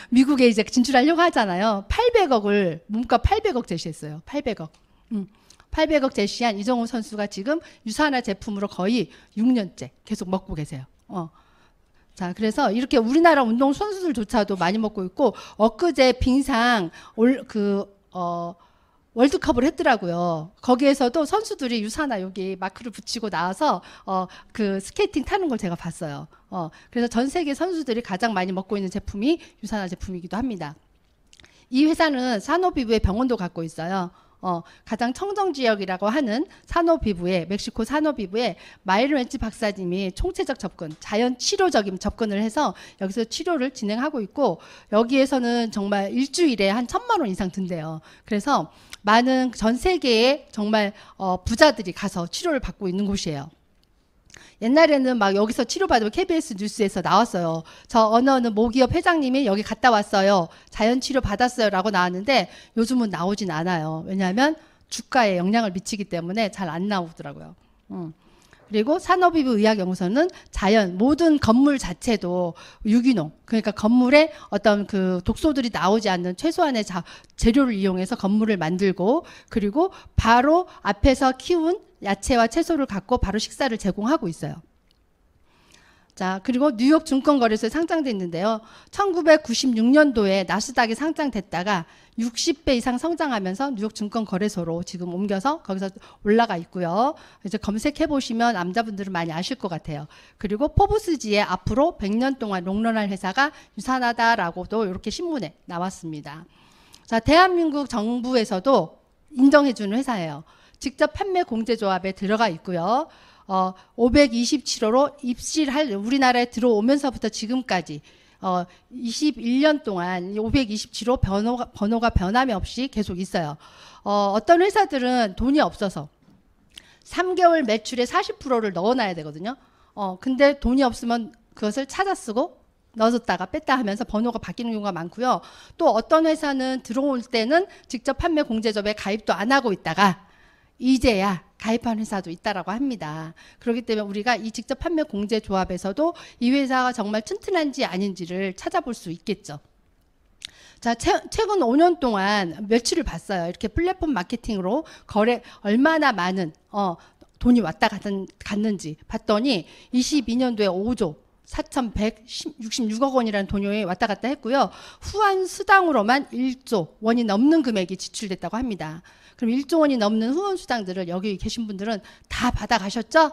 미국에 이제 진출하려고 하잖아요. 800억을, 몸값 800억 제시했어요. 800억. 800억 제시한 이정우 선수가 지금 유산화 제품으로 거의 6년째 계속 먹고 계세요. 자, 그래서 이렇게 우리나라 운동 선수들조차도 많이 먹고 있고, 엊그제 빙상 월드컵을 했더라고요. 거기에서도 선수들이 유산화 여기 마크를 붙이고 나와서 그 스케이팅 타는 걸 제가 봤어요. 그래서 전 세계 선수들이 가장 많이 먹고 있는 제품이 유산화 제품이기도 합니다. 이 회사는 산호피부의 병원도 갖고 있어요. 가장 청정 지역이라고 하는 멕시코 산호피부에 마이르 웬치 박사님이 총체적 접근, 자연 치료적인 접근을 해서 여기서 치료를 진행하고 있고, 여기에서는 정말 일주일에 한 1,000만 원 이상 든대요. 그래서 많은 전 세계의 정말 부자들이 가서 치료를 받고 있는 곳이에요. 옛날에는 막 여기서 치료받으면 KBS 뉴스에서 나왔어요. 저 어느 모기업 회장님이 여기 갔다 왔어요. 자연치료 받았어요. 라고 나왔는데 요즘은 나오진 않아요. 왜냐하면 주가에 영향을 미치기 때문에 잘 안 나오더라고요. 그리고 산호피부의학연구소는 모든 건물 자체도 유기농, 그러니까 건물에 어떤 그 독소들이 나오지 않는 최소한의 재료를 이용해서 건물을 만들고, 그리고 바로 앞에서 키운 야채와 채소를 갖고 바로 식사를 제공하고 있어요. 자, 그리고 뉴욕 증권거래소에 상장돼 있는데요. 1996년도에 나스닥에 상장됐다가 60배 이상 성장하면서 뉴욕 증권거래소로 지금 옮겨서 거기서 올라가 있고요. 이제 검색해 보시면 남자분들은 많이 아실 것 같아요. 그리고 포브스지에 앞으로 100년 동안 롱런할 회사가 유산하다라고도 이렇게 신문에 나왔습니다. 자, 대한민국 정부에서도 인정해주는 회사예요. 직접 판매 공제조합에 들어가 있고요. 527호로 입실할 우리나라에 들어오면서부터 지금까지 21년 동안 527호 번호가 변함이 없이 계속 있어요. 어떤 회사들은 돈이 없어서 3개월 매출의 40%를 넣어놔야 되거든요. 근데 돈이 없으면 그것을 찾아 쓰고 넣어줬다가 뺐다 하면서 번호가 바뀌는 경우가 많고요. 또 어떤 회사는 들어올 때는 직접 판매 공제조합에 가입도 안 하고 있다가 이제야 가입한 회사도 있다라고 합니다. 그렇기 때문에 우리가 이 직접 판매 공제 조합에서도 이 회사가 정말 튼튼한지 아닌지를 찾아볼 수 있겠죠. 자, 최근 5년 동안 매출을 봤어요. 이렇게 플랫폼 마케팅으로 얼마나 많은 돈이 왔다 갔는지 봤더니 22년도에 5조 4,166억 원이라는 돈이 왔다 갔다 했고요. 후원 수당으로만 1조 원이 넘는 금액이 지출됐다고 합니다. 그럼 1조 원이 넘는 후원 수당들을 여기 계신 분들은 다 받아가셨죠?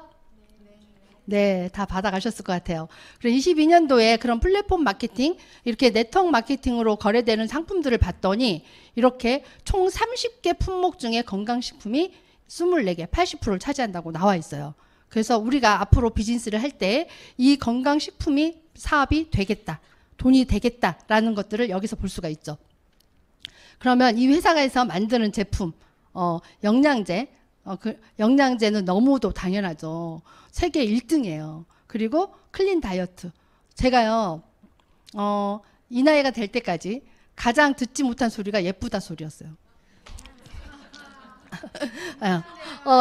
네, 다 받아가셨을 것 같아요. 그리고 22년도에 그런 플랫폼 마케팅, 이렇게 네트워크 마케팅으로 거래되는 상품들을 봤더니 이렇게 총 30개 품목 중에 건강식품이 24개, 80%를 차지한다고 나와 있어요. 그래서 우리가 앞으로 비즈니스를 할 때 이 건강식품이 사업이 되겠다, 돈이 되겠다라는 것들을 여기서 볼 수가 있죠. 그러면 이 회사에서 만드는 제품, 영양제, 영양제는 너무도 당연하죠. 세계 1등이에요. 그리고 클린 다이어트. 제가요, 이 나이가 될 때까지 가장 듣지 못한 소리가 예쁘다 소리였어요.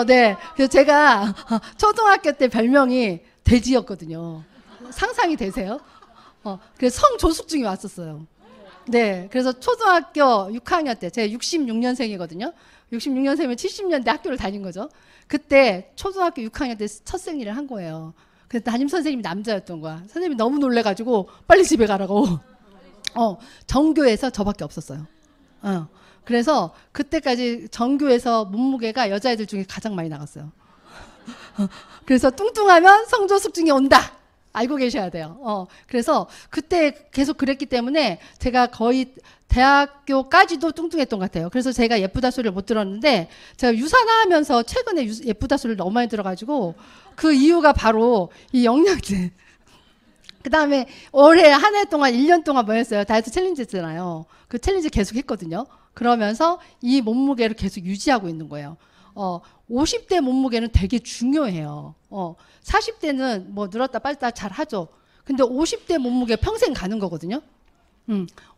네. 그래서 제가 초등학교 때 별명이 돼지였거든요. 상상이 되세요? 그래서 성조숙증이 왔었어요. 네. 그래서 초등학교 6학년 때, 제가 66년생이거든요. 66년생이면 70년대 학교를 다닌 거죠. 그때 초등학교 6학년 때 첫 생일을 한 거예요. 그래서 담임 선생님이 남자였던 거야. 선생님이 너무 놀래가지고 빨리 집에 가라고. 정교에서 저밖에 없었어요. 그래서 그때까지 정교에서 몸무게가 여자애들 중에 가장 많이 나갔어요. 그래서 뚱뚱하면 성조숙증이 온다. 알고 계셔야 돼요. 그래서 그때 계속 그랬기 때문에 제가 거의 대학교까지도 뚱뚱했던 것 같아요. 그래서 제가 예쁘다 소리를 못 들었는데 제가 유산하면서 최근에 예쁘다 소리를 너무 많이 들어가지고 그 이유가 바로 이 영양제. 그 다음에 올해 한 해 동안 1년 동안 뭐 했어요? 다이어트 챌린지 했잖아요. 그 챌린지 계속 했거든요. 그러면서 이 몸무게를 계속 유지하고 있는 거예요. 50대 몸무게는 되게 중요해요. 40대는 뭐 늘었다 뺐다 잘 하죠. 근데 50대 몸무게 평생 가는 거거든요.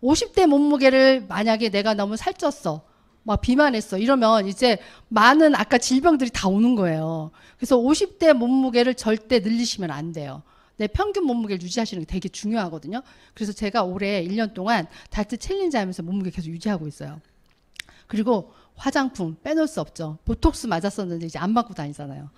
50대 몸무게를 만약에 내가 너무 살쪘어, 막 비만했어 이러면 이제 많은 아까 질병들이 다 오는 거예요. 그래서 50대 몸무게를 절대 늘리시면 안 돼요. 내 평균 몸무게를 유지하시는 게 되게 중요하거든요. 그래서 제가 올해 1년 동안 다이어트 챌린지 하면서 몸무게 계속 유지하고 있어요. 그리고 화장품 빼놓을 수 없죠. 보톡스 맞았었는데 이제 안 맞고 다니잖아요.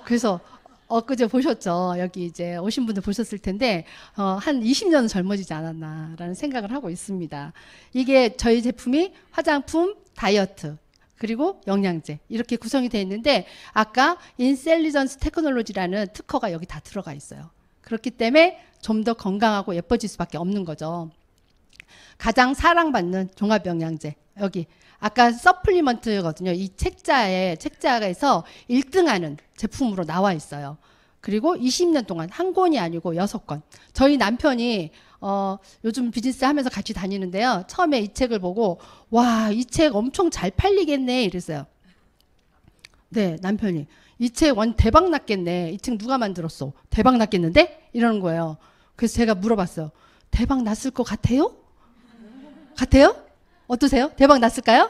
그래서 엊그제 보셨죠? 여기 이제 오신 분들 보셨을 텐데 한 20년은 젊어지지 않았나라는 생각을 하고 있습니다. 이게 저희 제품이 화장품, 다이어트, 그리고 영양제 이렇게 구성이 되어 있는데 아까 인셀리전스 테크놀로지라는 특허가 여기 다 들어가 있어요. 그렇기 때문에 좀 더 건강하고 예뻐질 수밖에 없는 거죠. 가장 사랑받는 종합영양제 여기 아까 서플리먼트거든요. 이 책자에서 1등하는 제품으로 나와 있어요. 그리고 20년 동안 한 권이 아니고 6권. 저희 남편이 요즘 비즈니스 하면서 같이 다니는데요. 처음에 이 책을 보고 와, 이 책 엄청 잘 팔리겠네 이랬어요. 네, 남편이 이 책 대박 났겠네. 이 책 누가 만들었어? 대박 났겠는데? 이러는 거예요. 그래서 제가 물어봤어요. 대박 났을 것 같아요? 같아요? 어떠세요? 대박 났을까요?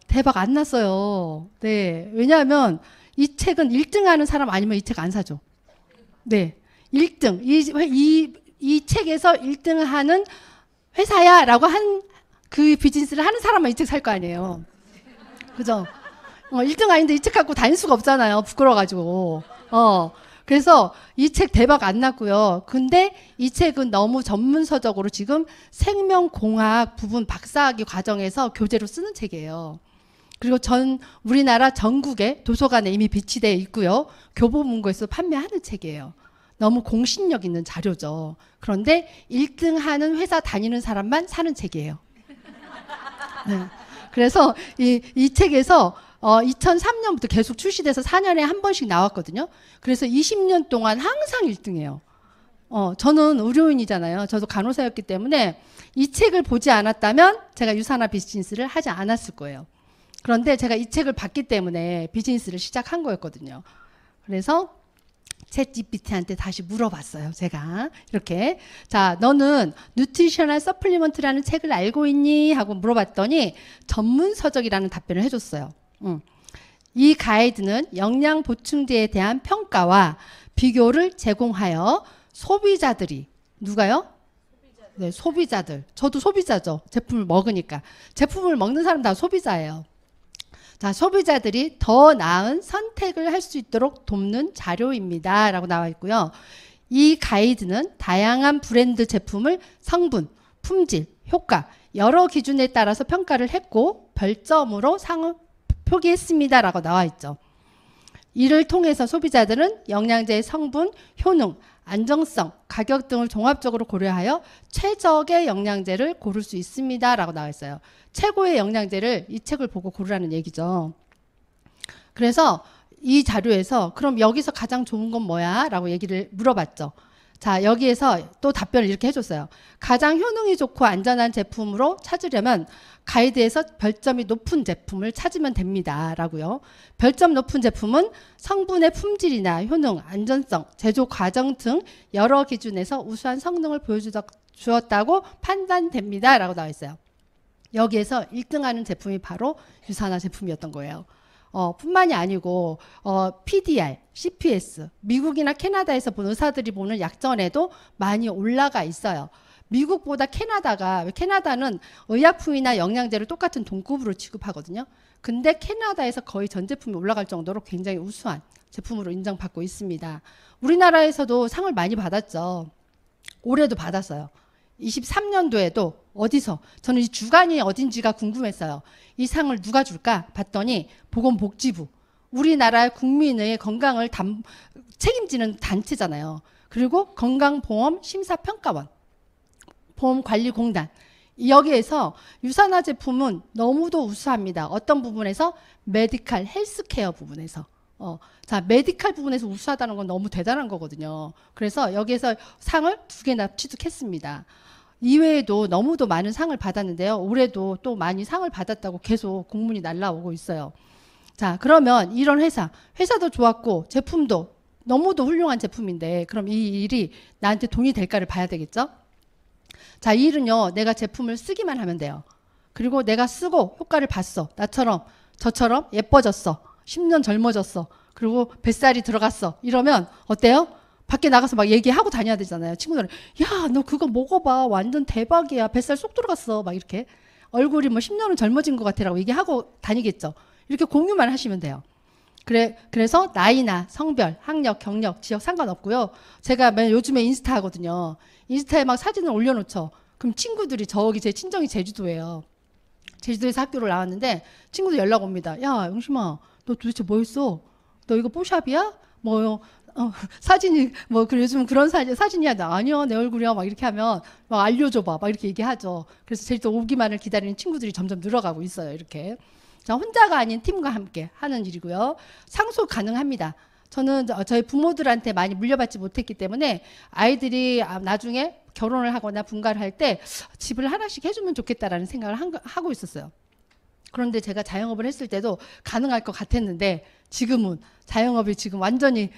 대박 안 났어요. 네. 왜냐하면 이 책은 1등 하는 사람 아니면 이 책 안 사죠. 네. 1등. 이 책에서 1등 하는 회사야 라고 한 그 비즈니스를 하는 사람만 이 책 살 거 아니에요. 그죠? 1등 아닌데 이 책 갖고 다닐 수가 없잖아요. 부끄러워가지고. 그래서 이 책 대박 안 났고요. 근데 이 책은 너무 전문서적으로 지금 생명공학 부분 박사학위 과정에서 교재로 쓰는 책이에요. 그리고 우리나라 전국의 도서관에 이미 비치되어 있고요. 교보문고에서 판매하는 책이에요. 너무 공신력 있는 자료죠. 그런데 1등 하는 회사 다니는 사람만 사는 책이에요. 네. 그래서 이 책에서 2003년부터 계속 출시돼서 4년에 한 번씩 나왔거든요. 그래서 20년 동안 항상 1등이에요. 저는 의료인이잖아요. 저도 간호사였기 때문에 이 책을 보지 않았다면 제가 유산화 비즈니스를 하지 않았을 거예요. 그런데 제가 이 책을 봤기 때문에 비즈니스를 시작한 거였거든요. 그래서 챗GPT한테 다시 물어봤어요. 제가 이렇게, 자, 너는 뉴트리셔널 서플리먼트라는 책을 알고 있니? 하고 물어봤더니 전문서적이라는 답변을 해줬어요. 이 가이드는 영양 보충제에 대한 평가와 비교를 제공하여 소비자들이, 누가요? 네, 소비자들. 저도 소비자죠. 제품을 먹으니까. 제품을 먹는 사람 다 소비자예요. 자, 소비자들이 더 나은 선택을 할 수 있도록 돕는 자료입니다. 라고 나와 있고요. 이 가이드는 다양한 브랜드 제품을 성분, 품질, 효과, 여러 기준에 따라서 평가를 했고 별점으로 상을 표기했습니다. 라고 나와 있죠. 이를 통해서 소비자들은 영양제의 성분, 효능, 안정성, 가격 등을 종합적으로 고려하여 최적의 영양제를 고를 수 있습니다. 라고 나와 있어요. 최고의 영양제를 이 책을 보고 고르라는 얘기죠. 그래서 이 자료에서 그럼 여기서 가장 좋은 건 뭐야? 라고 얘기를 물어봤죠. 자, 여기에서 또 답변을 이렇게 해줬어요. 가장 효능이 좋고 안전한 제품으로 찾으려면 가이드에서 별점이 높은 제품을 찾으면 됩니다. 라고요. 별점 높은 제품은 성분의 품질이나 효능, 안전성, 제조 과정 등 여러 기준에서 우수한 성능을 보여주었다고 판단됩니다. 라고 나와 있어요. 여기에서 1등하는 제품이 바로 유산화 제품이었던 거예요. 뿐만이 아니고 PDR, CPS, 미국이나 캐나다에서 본 의사들이 보는 약전에도 많이 올라가 있어요. 미국보다 캐나다는 의약품이나 영양제를 똑같은 동급으로 취급하거든요. 근데 캐나다에서 거의 전 제품이 올라갈 정도로 굉장히 우수한 제품으로 인정받고 있습니다. 우리나라에서도 상을 많이 받았죠. 올해도 받았어요. 23년도에도 어디서, 저는 이 주관이 어딘지가 궁금했어요. 이 상을 누가 줄까 봤더니 보건복지부, 우리나라 국민의 건강을 책임지는 단체잖아요. 그리고 건강보험심사평가원, 보험관리공단, 여기에서 유산화 제품은 너무도 우수합니다. 어떤 부분에서? 메디칼 헬스케어 부분에서. 자, 메디칼 부분에서 우수하다는 건 너무 대단한 거거든요. 그래서 여기에서 상을 2개나 취득했습니다. 이외에도 너무도 많은 상을 받았는데요. 올해도 또 많이 상을 받았다고 계속 공문이 날라오고 있어요. 자, 그러면 이런 회사도 좋았고 제품도 너무도 훌륭한 제품인데 그럼 이 일이 나한테 돈이 될까를 봐야 되겠죠? 자, 이 일은요, 내가 제품을 쓰기만 하면 돼요. 그리고 내가 쓰고 효과를 봤어. 나처럼 저처럼 예뻐졌어. 10년 젊어졌어. 그리고 뱃살이 들어갔어. 이러면 어때요? 밖에 나가서 막 얘기하고 다녀야 되잖아요. 친구들은 야, 너 그거 먹어봐. 완전 대박이야. 뱃살 쏙 들어갔어. 막 이렇게 얼굴이 뭐 10년은 젊어진 것 같아라고 얘기하고 다니겠죠. 이렇게 공유만 하시면 돼요. 그래서 나이나 성별, 학력, 경력, 지역 상관없고요. 제가 요즘에 인스타 하거든요. 인스타에 막 사진을 올려놓죠. 그럼 친구들이, 저기 제 친정이 제주도예요. 제주도에서 학교를 나왔는데 친구들 연락 옵니다. 야, 영심아, 너 도대체 뭐 했어? 너 이거 뽀샵이야? 뭐 사진이 뭐 요즘 그런 사진이야? 아니야, 내 얼굴이야. 막 이렇게 하면 막 알려줘봐. 막 이렇게 얘기하죠. 그래서 제주도 오기만을 기다리는 친구들이 점점 늘어가고 있어요. 이렇게. 자, 혼자가 아닌 팀과 함께 하는 일이고요. 상속 가능합니다. 저는 저희 부모들한테 많이 물려받지 못했기 때문에 아이들이 나중에 결혼을 하거나 분가를 할 때 집을 하나씩 해주면 좋겠다라는 생각을 하고 있었어요. 그런데 제가 자영업을 했을 때도 가능할 것 같았는데 지금은 자영업이 지금 완전히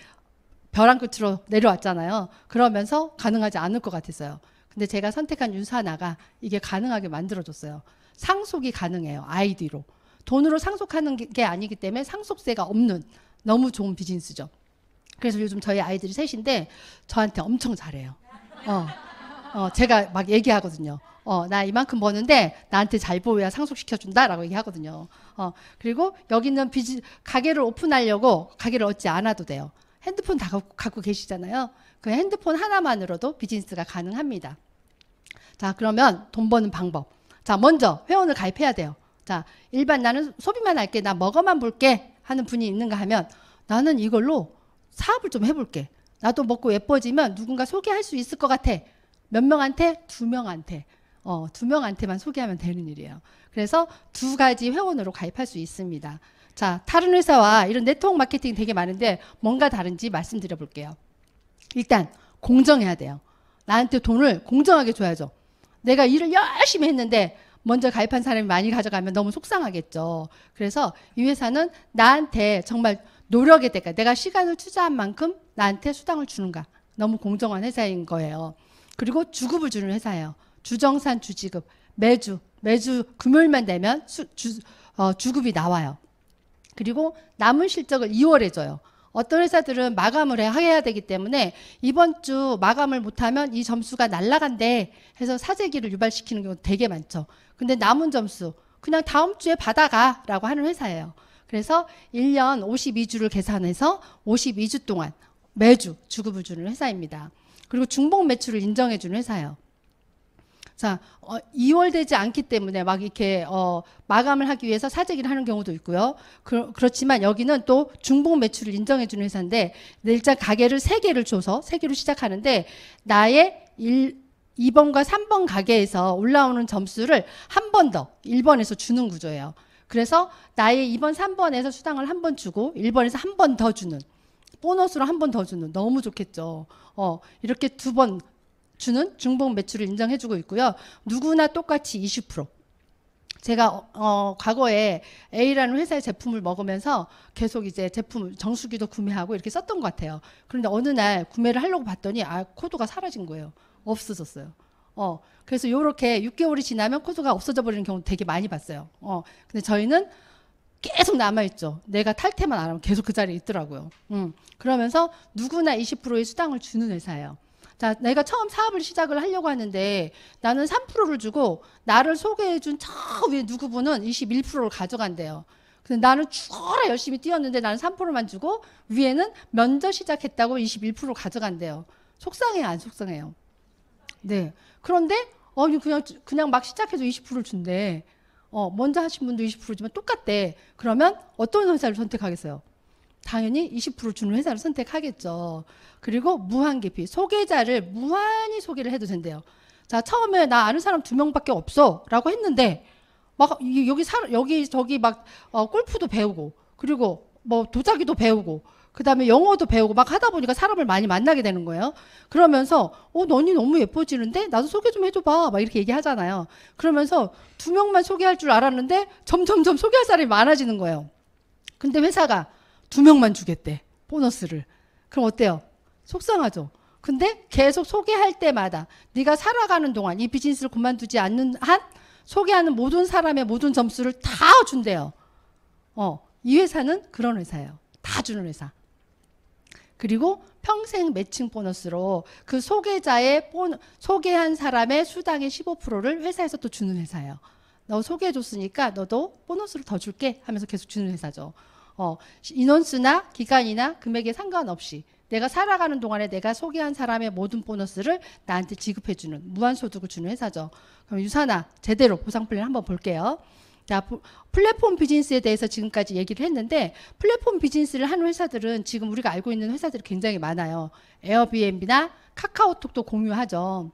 벼랑 끝으로 내려왔잖아요. 그러면서 가능하지 않을 것 같았어요. 근데 제가 선택한 유산화가 이게 가능하게 만들어줬어요. 상속이 가능해요. 아이디로. 돈으로 상속하는 게 아니기 때문에 상속세가 없는 너무 좋은 비즈니스죠. 그래서 요즘 저희 아이들이 셋인데 저한테 엄청 잘해요. 제가 막 얘기하거든요. 나 이만큼 버는데 나한테 잘 보여야 상속시켜준다라고 얘기하거든요. 그리고 여기는 가게를 오픈하려고 가게를 얻지 않아도 돼요. 핸드폰 다 갖고 계시잖아요. 그 핸드폰 하나만으로도 비즈니스가 가능합니다. 자, 그러면 돈 버는 방법. 자, 먼저 회원을 가입해야 돼요. 자, 일반 나는 소비만 할게, 나 먹어만 볼게 하는 분이 있는가 하면 나는 이걸로 사업을 좀 해볼게. 나도 먹고 예뻐지면 누군가 소개할 수 있을 것 같아. 몇 명한테? 2명한테. 2명한테만 소개하면 되는 일이에요. 그래서 2가지 회원으로 가입할 수 있습니다. 자, 다른 회사와 이런 네트워크 마케팅 되게 많은데 뭔가 다른지 말씀드려 볼게요. 일단 공정해야 돼요. 나한테 돈을 공정하게 줘야죠. 내가 일을 열심히 했는데 먼저 가입한 사람이 많이 가져가면 너무 속상하겠죠. 그래서 이 회사는 나한테 정말 노력의 대가, 내가 시간을 투자한 만큼 나한테 수당을 주는가. 너무 공정한 회사인 거예요. 그리고 주급을 주는 회사예요. 주정산 주지급. 매주 금요일만 되면 주급이 나와요. 그리고 남은 실적을 2월에 줘요. 어떤 회사들은 마감을 해야 되기 때문에 이번 주 마감을 못하면 이 점수가 날라간대 해서 사재기를 유발시키는 경우 되게 많죠. 근데 남은 점수 그냥 다음 주에 받아가라고 하는 회사예요. 그래서 1년 52주를 계산해서 52주 동안 매주 주급을 주는 회사입니다. 그리고 중복 매출을 인정해 주는 회사예요. 자, 2월 되지 않기 때문에 막 이렇게 마감을 하기 위해서 사재기를 하는 경우도 있고요. 그렇지만 여기는 또 중복 매출을 인정해 주는 회사인데 일단 가게를 3개를 줘서 3개로 시작하는데 나의 2번과 3번 가게에서 올라오는 점수를 한 번 더 1번에서 주는 구조예요. 그래서 나의 2번, 3번에서 수당을 한 번 주고 1번에서 한 번 더 주는, 보너스로 한 번 더 주는, 너무 좋겠죠. 이렇게 2번 주는 중복 매출을 인정해주고 있고요. 누구나 똑같이 20%. 제가 과거에 A라는 회사의 제품을 먹으면서 계속 이제 제품 정수기도 구매하고 이렇게 썼던 것 같아요. 그런데 어느 날 구매를 하려고 봤더니 코드가 사라진 거예요. 없어졌어요. 그래서 이렇게 6개월이 지나면 코드가 없어져 버리는 경우 되게 많이 봤어요. 근데 저희는 계속 남아있죠. 내가 탈퇴만 안 하면 계속 그 자리에 있더라고요. 그러면서 누구나 20%의 수당을 주는 회사예요. 자, 내가 처음 사업을 시작을 하려고 하는데 나는 3%를 주고 나를 소개해준 저 위에 누구분은 21%를 가져간대요. 근데 나는 죽어라 열심히 뛰었는데 나는 3%만 주고 위에는 먼저 시작했다고 21% 가져간대요. 속상해요, 안 속상해요? 네. 그런데 그냥 막 시작해서 20%를 준대. 먼저 하신 분도 20% 주면 똑같대. 그러면 어떤 회사를 선택하겠어요? 당연히 20% 주는 회사를 선택하겠죠. 그리고 무한계피, 소개자를 무한히 소개를 해도 된대요. 자, 처음에 나 아는 사람 2명밖에 없어 라고 했는데 막 여기 저기 막 골프도 배우고 그리고 뭐 도자기도 배우고 그 다음에 영어도 배우고 막 하다 보니까 사람을 많이 만나게 되는 거예요. 그러면서 너니 너무 예뻐지는데 나도 소개 좀 해줘봐 막 이렇게 얘기하잖아요. 그러면서 2명만 소개할 줄 알았는데 점점점 소개할 사람이 많아지는 거예요. 근데 회사가 2명만 주겠대, 보너스를. 그럼 어때요? 속상하죠. 근데 계속 소개할 때마다 네가 살아가는 동안 이 비즈니스를 그만두지 않는 한 소개하는 모든 사람의 모든 점수를 다 준대요. 이 회사는 그런 회사예요. 다 주는 회사. 그리고 평생 매칭 보너스로 그 소개한 사람의 수당의 15%를 회사에서 또 주는 회사예요. 너 소개해줬으니까 너도 보너스를 더 줄게 하면서 계속 주는 회사죠. 인원수나 기간이나 금액에 상관없이 내가 살아가는 동안에 내가 소개한 사람의 모든 보너스를 나한테 지급해주는 무한소득을 주는 회사죠. 그럼 유사나 제대로 보상 플랜 한번 볼게요. 자, 플랫폼 비즈니스에 대해서 지금까지 얘기를 했는데 플랫폼 비즈니스를 하는 회사들은 지금 우리가 알고 있는 회사들이 굉장히 많아요. 에어비앤비나 카카오톡도 공유하죠.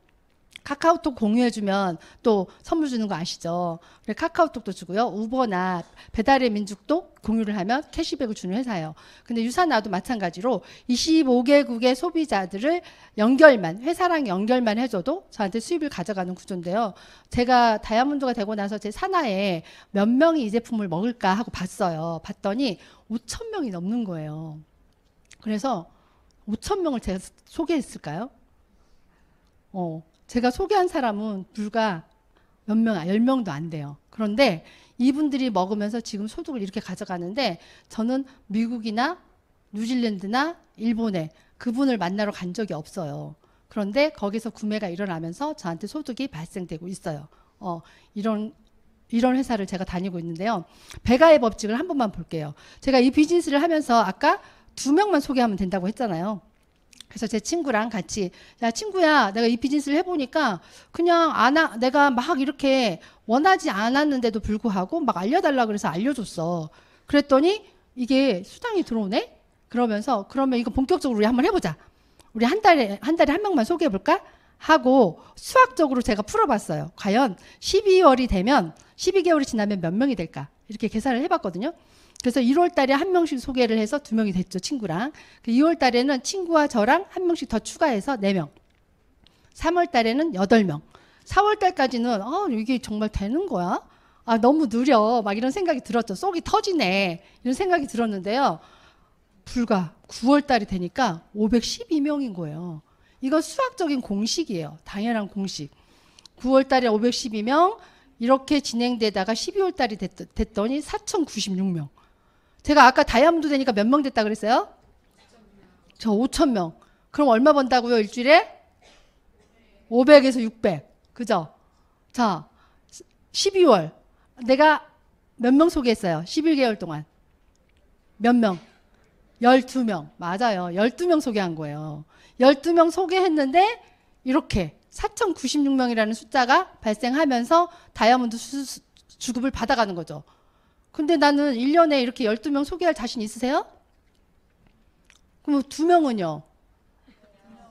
카카오톡 공유해주면 또 선물 주는 거 아시죠? 그래, 카카오톡도 주고요. 우버나 배달의 민족도 공유를 하면 캐시백을 주는 회사예요. 근데 유사나도 마찬가지로 25개국의 소비자들을 회사랑 연결만 해줘도 저한테 수입을 가져가는 구조인데요. 제가 다이아몬드가 되고 나서 제 산하에 몇 명이 이 제품을 먹을까 하고 봤어요. 봤더니 5,000명이 넘는 거예요. 그래서 5,000명을 제가 소개했을까요? 제가 소개한 사람은 불과 몇 명, 10명도 안 돼요. 그런데 이분들이 먹으면서 지금 소득을 이렇게 가져가는데 저는 미국이나 뉴질랜드나 일본에 그분을 만나러 간 적이 없어요. 그런데 거기서 구매가 일어나면서 저한테 소득이 발생되고 있어요. 이런 회사를 제가 다니고 있는데요. 배가의 법칙을 한 번만 볼게요. 제가 이 비즈니스를 하면서 아까 2명만 소개하면 된다고 했잖아요. 그래서 제 친구랑 같이, 야 친구야, 내가 이 비즈니스를 해보니까 그냥 내가 막 이렇게 원하지 않았는데도 불구하고 막 알려달라 그래서 알려줬어. 그랬더니 이게 수당이 들어오네? 그러면서 그러면 이거 본격적으로 우리 한번 해보자. 우리 한 달에 한 명만 소개해볼까? 하고 수학적으로 제가 풀어봤어요. 과연 12월이 되면 12개월이 지나면 몇 명이 될까? 이렇게 계산을 해봤거든요. 그래서 1월 달에 한 명씩 소개를 해서 2명이 됐죠, 친구랑. 2월 달에는 친구와 저랑 한 명씩 더 추가해서 4명. 3월 달에는 8명. 4월 달까지는 이게 정말 되는 거야? 너무 느려. 막 이런 생각이 들었죠. 속이 터지네. 이런 생각이 들었는데요. 불과 9월 달이 되니까 512명인 거예요. 이건 수학적인 공식이에요. 당연한 공식. 9월 달에 512명, 이렇게 진행되다가 12월 달이 됐더니 4,096명. 제가 아까 다이아몬드 되니까 몇 명 됐다 그랬어요? 저 5,000명. 그럼 얼마 번다고요, 일주일에? 500에서 600. 그죠? 자, 12월. 내가 몇 명 소개했어요? 11개월 동안. 몇 명? 12명. 맞아요. 12명 소개한 거예요. 12명 소개했는데 이렇게 4,096명이라는 숫자가 발생하면서 다이아몬드 주급을 받아가는 거죠. 근데 나는 1년에 이렇게 12명 소개할 자신 있으세요? 그럼 2명은요?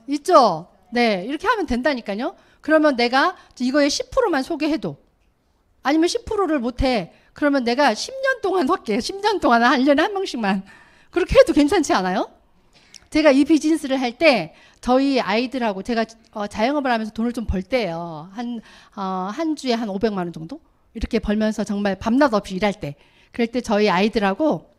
있죠? 네. 이렇게 하면 된다니까요. 그러면 내가 이거에 10%만 소개해도 아니면 10%를 못해. 그러면 내가 10년 동안 할게. 10년 동안 1년에 한 명씩만. 그렇게 해도 괜찮지 않아요? 제가 이 비즈니스를 할 때 저희 아이들하고 제가 자영업을 하면서 돈을 좀 벌 때예요. 한 주에 한 500만 원 정도? 이렇게 벌면서 정말 밤낮 없이 일할 때. 그럴 때 저희 아이들하고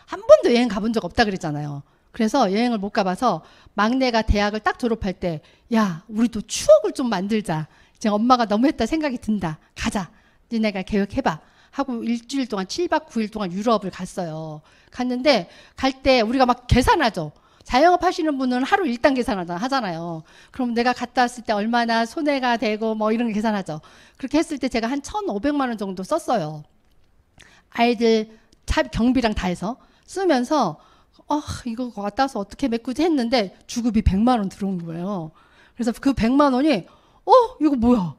한 번도 여행 가본 적 없다 그랬잖아요. 그래서 여행을 못 가봐서 막내가 대학을 딱 졸업할 때, 야, 우리도 추억을 좀 만들자. 이제 엄마가 너무했다 생각이 든다. 가자. 니네가 계획해봐. 하고 일주일 동안 7박 9일 동안 유럽을 갔어요. 갔는데 갈 때 우리가 막 계산하죠. 자영업 하시는 분은 하루 일당 계산 하잖아요. 그럼 내가 갔다 왔을 때 얼마나 손해가 되고 뭐 이런 거 계산하죠. 그렇게 했을 때 제가 한 1,500만 원 정도 썼어요. 아이들 경비랑 다 해서 쓰면서 이거 왔다 와서 어떻게 메꾸지 했는데 주급이 100만 원 들어온 거예요. 그래서 그 100만 원이 이거 뭐야?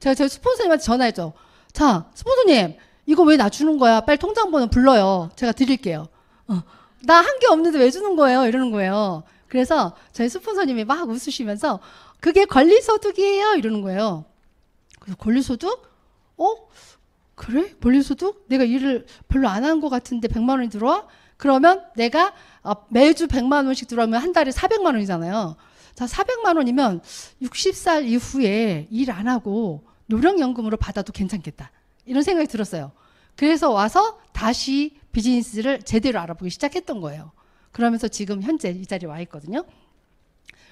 제가 저희 스폰서님한테 전화했죠. 자, 스폰서님 이거 왜 나 주는 거야? 빨리 통장 번호 불러요. 제가 드릴게요. 나 한 게 없는데 왜 주는 거예요? 이러는 거예요. 그래서 저희 스폰서님이 막 웃으시면서 그게 권리소득이에요. 이러는 거예요. 그래서 권리소득? 그래? 권리소득? 내가 일을 별로 안 한 것 같은데 100만 원이 들어와? 그러면 내가 매주 100만 원씩 들어오면 한 달에 400만 원이잖아요. 자, 400만 원이면 60살 이후에 일 안 하고 노령연금으로 받아도 괜찮겠다. 이런 생각이 들었어요. 그래서 와서 다시 비즈니스를 제대로 알아보기 시작했던 거예요. 그러면서 지금 현재 이 자리에 와 있거든요.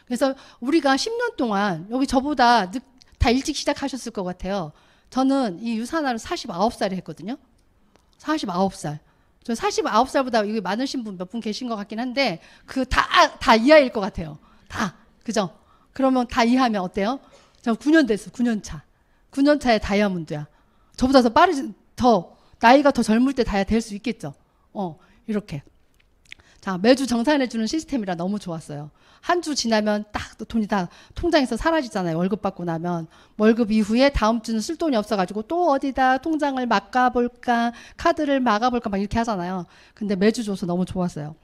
그래서 우리가 10년 동안 여기 저보다 다 일찍 시작하셨을 것 같아요. 저는 이 유산화를 49살에 했거든요. 49살. 저 49살보다 여기 많으신 분 몇 분 계신 것 같긴 한데 다 이하일 것 같아요. 다. 그죠? 그러면 다 이하면 어때요? 저 9년 됐어. 9년 차. 9년 차에 다이아몬드야. 저보다 나이가 더 젊을 때 다 될 수 있겠죠. 이렇게. 자, 매주 정산해주는 시스템이라 너무 좋았어요. 한 주 지나면 딱 돈이 다 통장에서 사라지잖아요. 월급 받고 나면. 월급 이후에 다음 주는 쓸 돈이 없어가지고 또 어디다 통장을 막아볼까, 카드를 막아볼까 막 이렇게 하잖아요. 근데 매주 줘서 너무 좋았어요.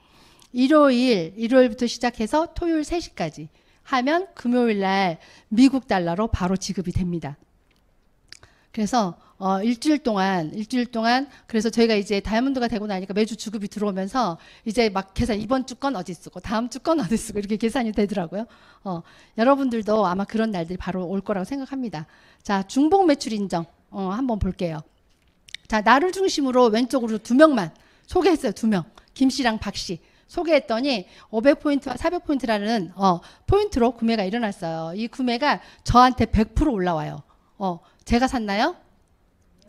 일요일부터 시작해서 토요일 3시까지 하면 금요일 날 미국 달러로 바로 지급이 됩니다. 그래서 일주일 동안 그래서 저희가 이제 다이아몬드가 되고 나니까 매주 주급이 들어오면서 이제 막 계산 이번 주 건 어디 쓰고 다음 주 건 어디 쓰고 이렇게 계산이 되더라고요. 여러분들도 아마 그런 날들이 바로 올 거라고 생각합니다. 자, 중복 매출 인정 한번 볼게요. 자, 나를 중심으로 왼쪽으로 2명만 소개했어요. 2명. 김 씨랑 박 씨. 소개했더니 500포인트와 400포인트라는 포인트로 구매가 일어났어요. 이 구매가 저한테 100% 올라와요. 제가 샀나요?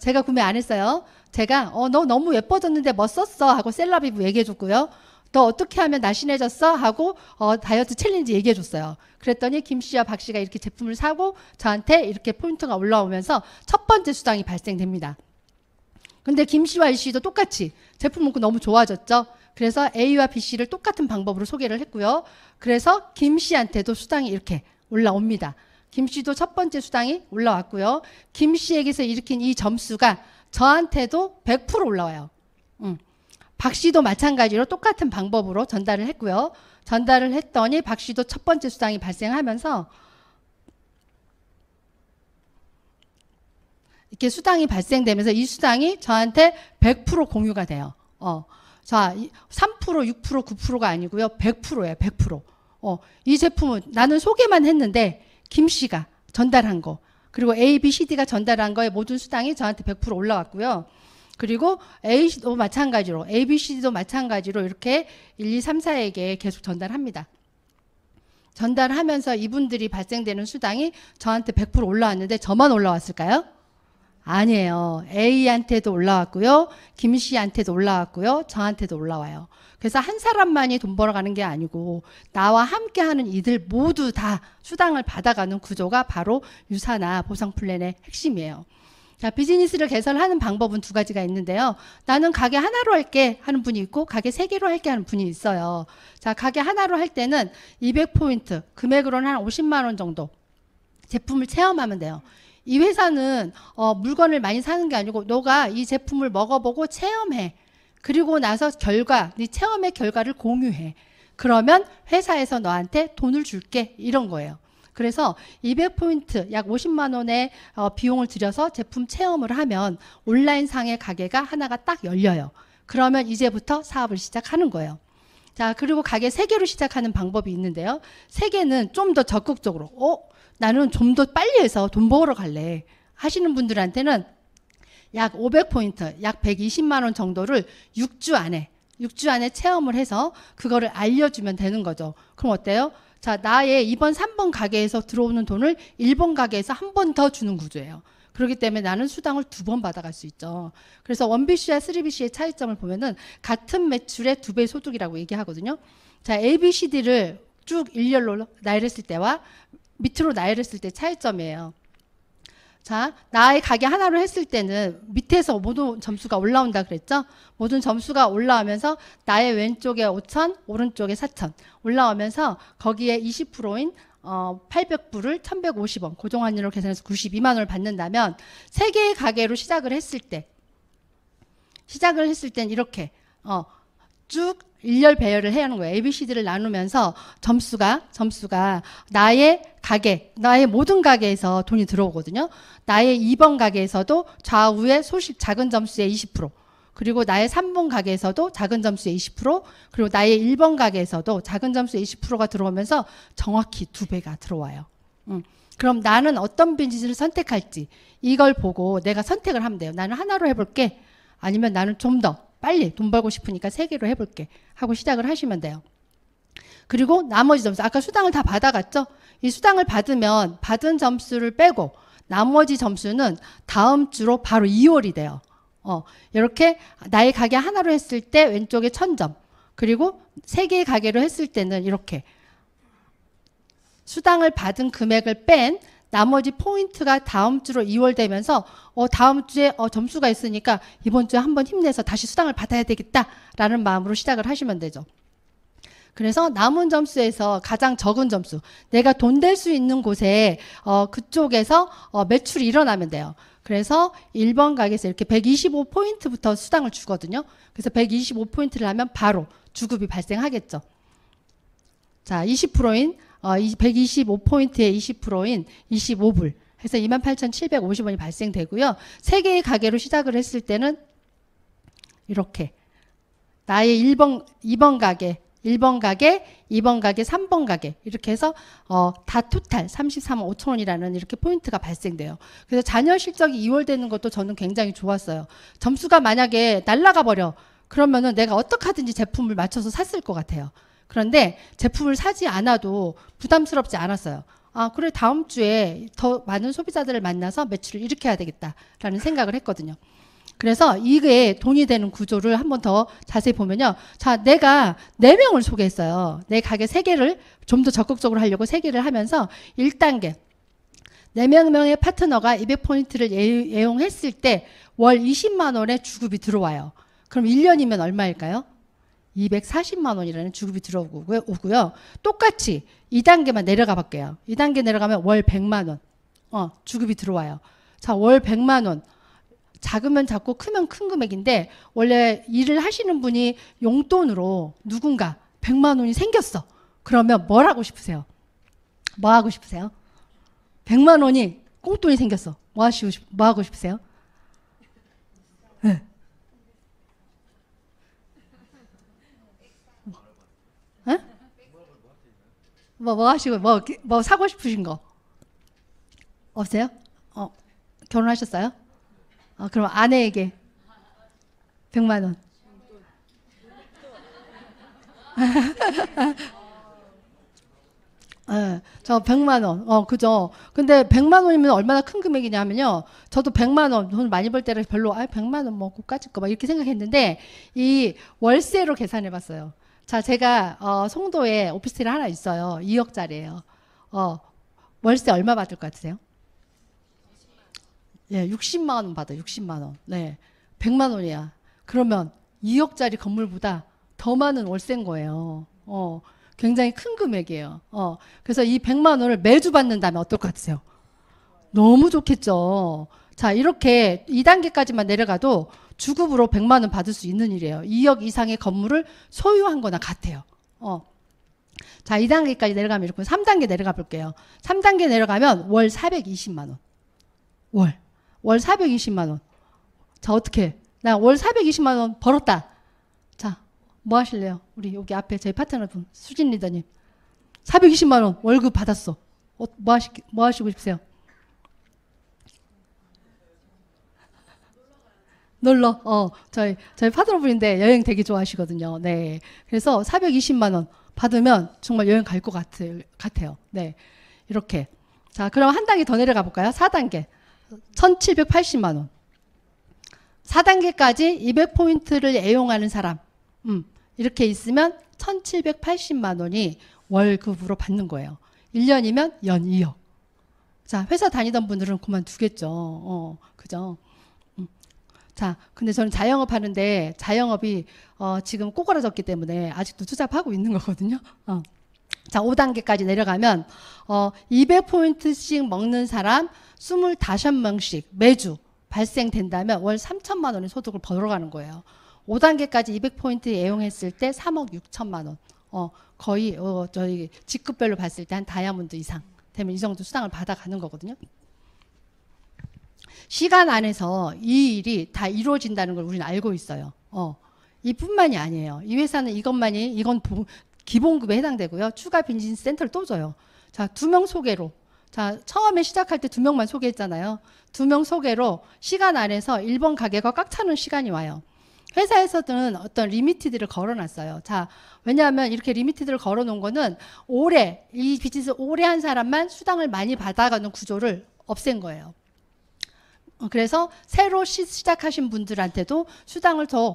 제가 구매 안 했어요. 제가 너 너무 예뻐졌는데 뭐 썼어? 하고 셀럽이브 얘기해 줬고요. 너 어떻게 하면 날씬해졌어? 하고 다이어트 챌린지 얘기해 줬어요. 그랬더니 김 씨와 박 씨가 이렇게 제품을 사고 저한테 이렇게 포인트가 올라오면서 첫 번째 수당이 발생됩니다. 근데 김 씨와 이 씨도 똑같이 제품 먹고 너무 좋아졌죠. 그래서 A와 B 씨를 똑같은 방법으로 소개를 했고요. 그래서 김 씨한테도 수당이 이렇게 올라옵니다. 김 씨도 첫 번째 수당이 올라왔고요. 김 씨에게서 일으킨 이 점수가 저한테도 100% 올라와요. 박 씨도 마찬가지로 똑같은 방법으로 전달을 했고요. 전달을 했더니 박 씨도 첫 번째 수당이 발생하면서 이렇게 수당이 발생되면서 이 수당이 저한테 100% 공유가 돼요. 자, 3%, 6%, 9%가 아니고요. 100%예요. 100%. 이 제품은 나는 소개만 했는데 김 씨가 전달한 거, 그리고 A, B, C, D가 전달한 거에 모든 수당이 저한테 100% 올라왔고요. 그리고 A도 마찬가지로, A, B, C, D도 마찬가지로 이렇게 1, 2, 3, 4에게 계속 전달합니다. 전달하면서 이분들이 발생되는 수당이 저한테 100% 올라왔는데 저만 올라왔을까요? 아니에요. A한테도 올라왔고요. 김 씨한테도 올라왔고요. 저한테도 올라와요. 그래서 한 사람만이 돈 벌어가는 게 아니고 나와 함께하는 이들 모두 다 수당을 받아가는 구조가 바로 유사나 보상 플랜의 핵심이에요. 자, 비즈니스를 개설하는 방법은 두 가지가 있는데요. 나는 가게 하나로 할게 하는 분이 있고 가게 세 개로 할게 하는 분이 있어요. 자, 가게 하나로 할 때는 200포인트, 금액으로는 한 50만 원 정도 제품을 체험하면 돼요. 이 회사는 물건을 많이 사는 게 아니고 너가 이 제품을 먹어보고 체험해. 그리고 나서 네 체험의 결과를 공유해. 그러면 회사에서 너한테 돈을 줄게. 이런 거예요. 그래서 200포인트 약 50만 원의 비용을 들여서 제품 체험을 하면 온라인상의 가게가 하나가 딱 열려요. 그러면 이제부터 사업을 시작하는 거예요. 자, 그리고 가게 3개로 시작하는 방법이 있는데요. 3개는 좀 더 적극적으로 나는 좀 더 빨리 해서 돈 벌어 갈래 하시는 분들한테는 약 500포인트, 약 120만 원 정도를 6주 안에 체험을 해서 그거를 알려주면 되는 거죠. 그럼 어때요? 자, 나의 2번, 3번 가게에서 들어오는 돈을 1번 가게에서 한 번 더 주는 구조예요. 그렇기 때문에 나는 수당을 2번 받아갈 수 있죠. 그래서 1BC와 3BC의 차이점을 보면은 같은 매출의 2배 소득이라고 얘기하거든요. 자, ABCD를 쭉 일렬로 나열했을 때와 밑으로 나열했을 때 차이점이에요. 자, 나의 가게 하나로 했을 때는 밑에서 모든 점수가 올라온다 그랬죠? 모든 점수가 올라오면서 나의 왼쪽에 5,000, 오른쪽에 4,000 올라오면서 거기에 20%인 800불을 1,150원 고정환율로 계산해서 92만 원을 받는다면 3개의 가게로 시작을 했을 땐 이렇게 쭉 일렬 배열을 해야 하는 거예요. ABCD를 나누면서 점수가 나의 가게, 나의 모든 가게에서 돈이 들어오거든요. 나의 2번 가게에서도 좌우에 작은 점수의 20%, 그리고 나의 3번 가게에서도 작은 점수의 20%, 그리고 나의 1번 가게에서도 작은 점수의 20%가 들어오면서 정확히 2배가 들어와요. 그럼 나는 어떤 비즈니스를 선택할지 이걸 보고 내가 선택을 하면 돼요. 나는 하나로 해볼게. 아니면 나는 좀 더 빨리 돈 벌고 싶으니까 3개로 해볼게 하고 시작을 하시면 돼요. 그리고 나머지 점수, 아까 수당을 다 받아갔죠? 이 수당을 받으면 받은 점수를 빼고 나머지 점수는 다음 주로 바로 2월이 돼요. 이렇게 나의 가게 하나로 했을 때 왼쪽에 1,000점, 그리고 3개의 가게로 했을 때는 이렇게 수당을 받은 금액을 뺀 나머지 포인트가 다음 주로 2월 되면서 다음 주에 점수가 있으니까 이번 주에 한번 힘내서 다시 수당을 받아야 되겠다라는 마음으로 시작을 하시면 되죠. 그래서 남은 점수에서 가장 적은 점수, 내가 돈 될 수 있는 곳에 그쪽에서 매출이 일어나면 돼요. 그래서 1번 가게에서 이렇게 125포인트부터 수당을 주거든요. 그래서 125포인트를 하면 바로 주급이 발생하겠죠. 자, 20%인 125포인트의 20%인 25불 해서 28,750원이 발생되고요. 3개의 가게로 시작을 했을 때는 이렇게 나의 2번 가게, 1번 가게, 2번 가게, 3번 가게 이렇게 해서 다 토탈 33만 5천 원이라는 이렇게 포인트가 발생돼요. 그래서 잔여 실적이 2월 되는 것도 저는 굉장히 좋았어요. 점수가 만약에 날아가 버려. 그러면은 내가 어떻게 하든지 제품을 맞춰서 샀을 것 같아요. 그런데 제품을 사지 않아도 부담스럽지 않았어요. 아, 그래, 다음 주에 더 많은 소비자들을 만나서 매출을 일으켜야 되겠다라는 생각을 했거든요. 그래서 이게 돈이 되는 구조를 한번 더 자세히 보면요. 자, 내가 4명을 소개했어요. 내 가게 3개를 좀 더 적극적으로 하려고 3개를 하면서 1단계. 4명의 파트너가 200포인트를 애용했을 때 월 20만 원의 주급이 들어와요. 그럼 1년이면 얼마일까요? 240만 원이라는 주급이 들어오고요. 똑같이 2단계만 내려가 볼게요. 2단계 내려가면 월 100만 원 주급이 들어와요. 자, 월 100만 원. 작으면 작고 크면 큰 금액인데 원래 일을 하시는 분이 용돈으로 누군가 100만 원이 생겼어. 그러면 뭘 하고 싶으세요? 뭐 하고 싶으세요? 100만 원이 꽁돈이 생겼어. 뭐 하고 싶으세요? 네. 네? 뭐 하시고 뭐 사고 싶으신 거 없어요? 결혼하셨어요? 그럼 아내에게 100만 원. 네, 저 100만 원. 그죠. 근데 100만 원이면 얼마나 큰 금액이냐면요. 저도 100만 원, 돈 많이 벌 때는 별로, 100만 원 뭐, 고까짓 거, 막 이렇게 생각했는데, 이 월세로 계산해 봤어요. 자, 제가, 송도에 오피스텔 하나 있어요. 2억짜리예요. 월세 얼마 받을 것 같으세요? 예, 60만 원 받아, 60만 원. 네. 100만 원이야. 그러면 2억짜리 건물보다 더 많은 월세인 거예요. 굉장히 큰 금액이에요. 그래서 이 100만 원을 매주 받는다면 어떨 것 같으세요? 너무 좋겠죠. 자, 이렇게 2단계까지만 내려가도 주급으로 100만 원 받을 수 있는 일이에요. 2억 이상의 건물을 소유한 거나 같아요. 자, 2단계까지 내려가면 이렇게 3단계 내려가 볼게요. 3단계 내려가면 월 420만 원. 월 420만 원. 자, 어떻게? 나 월 420만 원 벌었다. 자, 뭐 하실래요? 우리 여기 앞에 저희 파트너분 수진 리더님 420만 원 월급 받았어. 뭐 하시고 싶으세요? 놀러. 저희 파트너분인데 여행 되게 좋아하시거든요. 네. 그래서 420만 원 받으면 정말 여행 갈 것 같아요. 네. 이렇게. 자, 그럼 한 단계 더 내려가 볼까요? 4단계. 1780만 원. 4단계까지 200포인트를 애용하는 사람. 이렇게 있으면 1780만 원이 월급으로 받는 거예요. 1년이면 연 2억. 자, 회사 다니던 분들은 그만두겠죠. 그죠? 자, 근데 저는 자영업 하는데 자영업이 지금 꼬꾸라졌기 때문에 아직도 투잡하고 있는 거거든요. 자, 5단계까지 내려가면 200포인트씩 먹는 사람 25명씩 매주 발생된다면 월 3천만 원의 소득을 벌어가는 거예요. 5단계까지 200포인트 애용했을 때 3억 6천만 원. 거의 저희 직급별로 봤을 때 한 다이아몬드 이상 되면 이 정도 수당을 받아가는 거거든요. 시간 안에서 이 일이 다 이루어진다는 걸 우리는 알고 있어요. 이뿐만이 아니에요. 이 회사는 이건 기본급에 해당되고요. 추가 비즈니스 센터를 또 줘요. 자, 2명 소개로. 자, 처음에 시작할 때 2명만 소개했잖아요. 2명 소개로 시간 안에서 1번 가게가 꽉 차는 시간이 와요. 회사에서는 어떤 리미티드를 걸어놨어요. 자, 왜냐하면 이렇게 리미티드를 걸어놓은 거는 이 비즈니스 오래 한 사람만 수당을 많이 받아가는 구조를 없앤 거예요. 그래서 새로 시작하신 분들한테도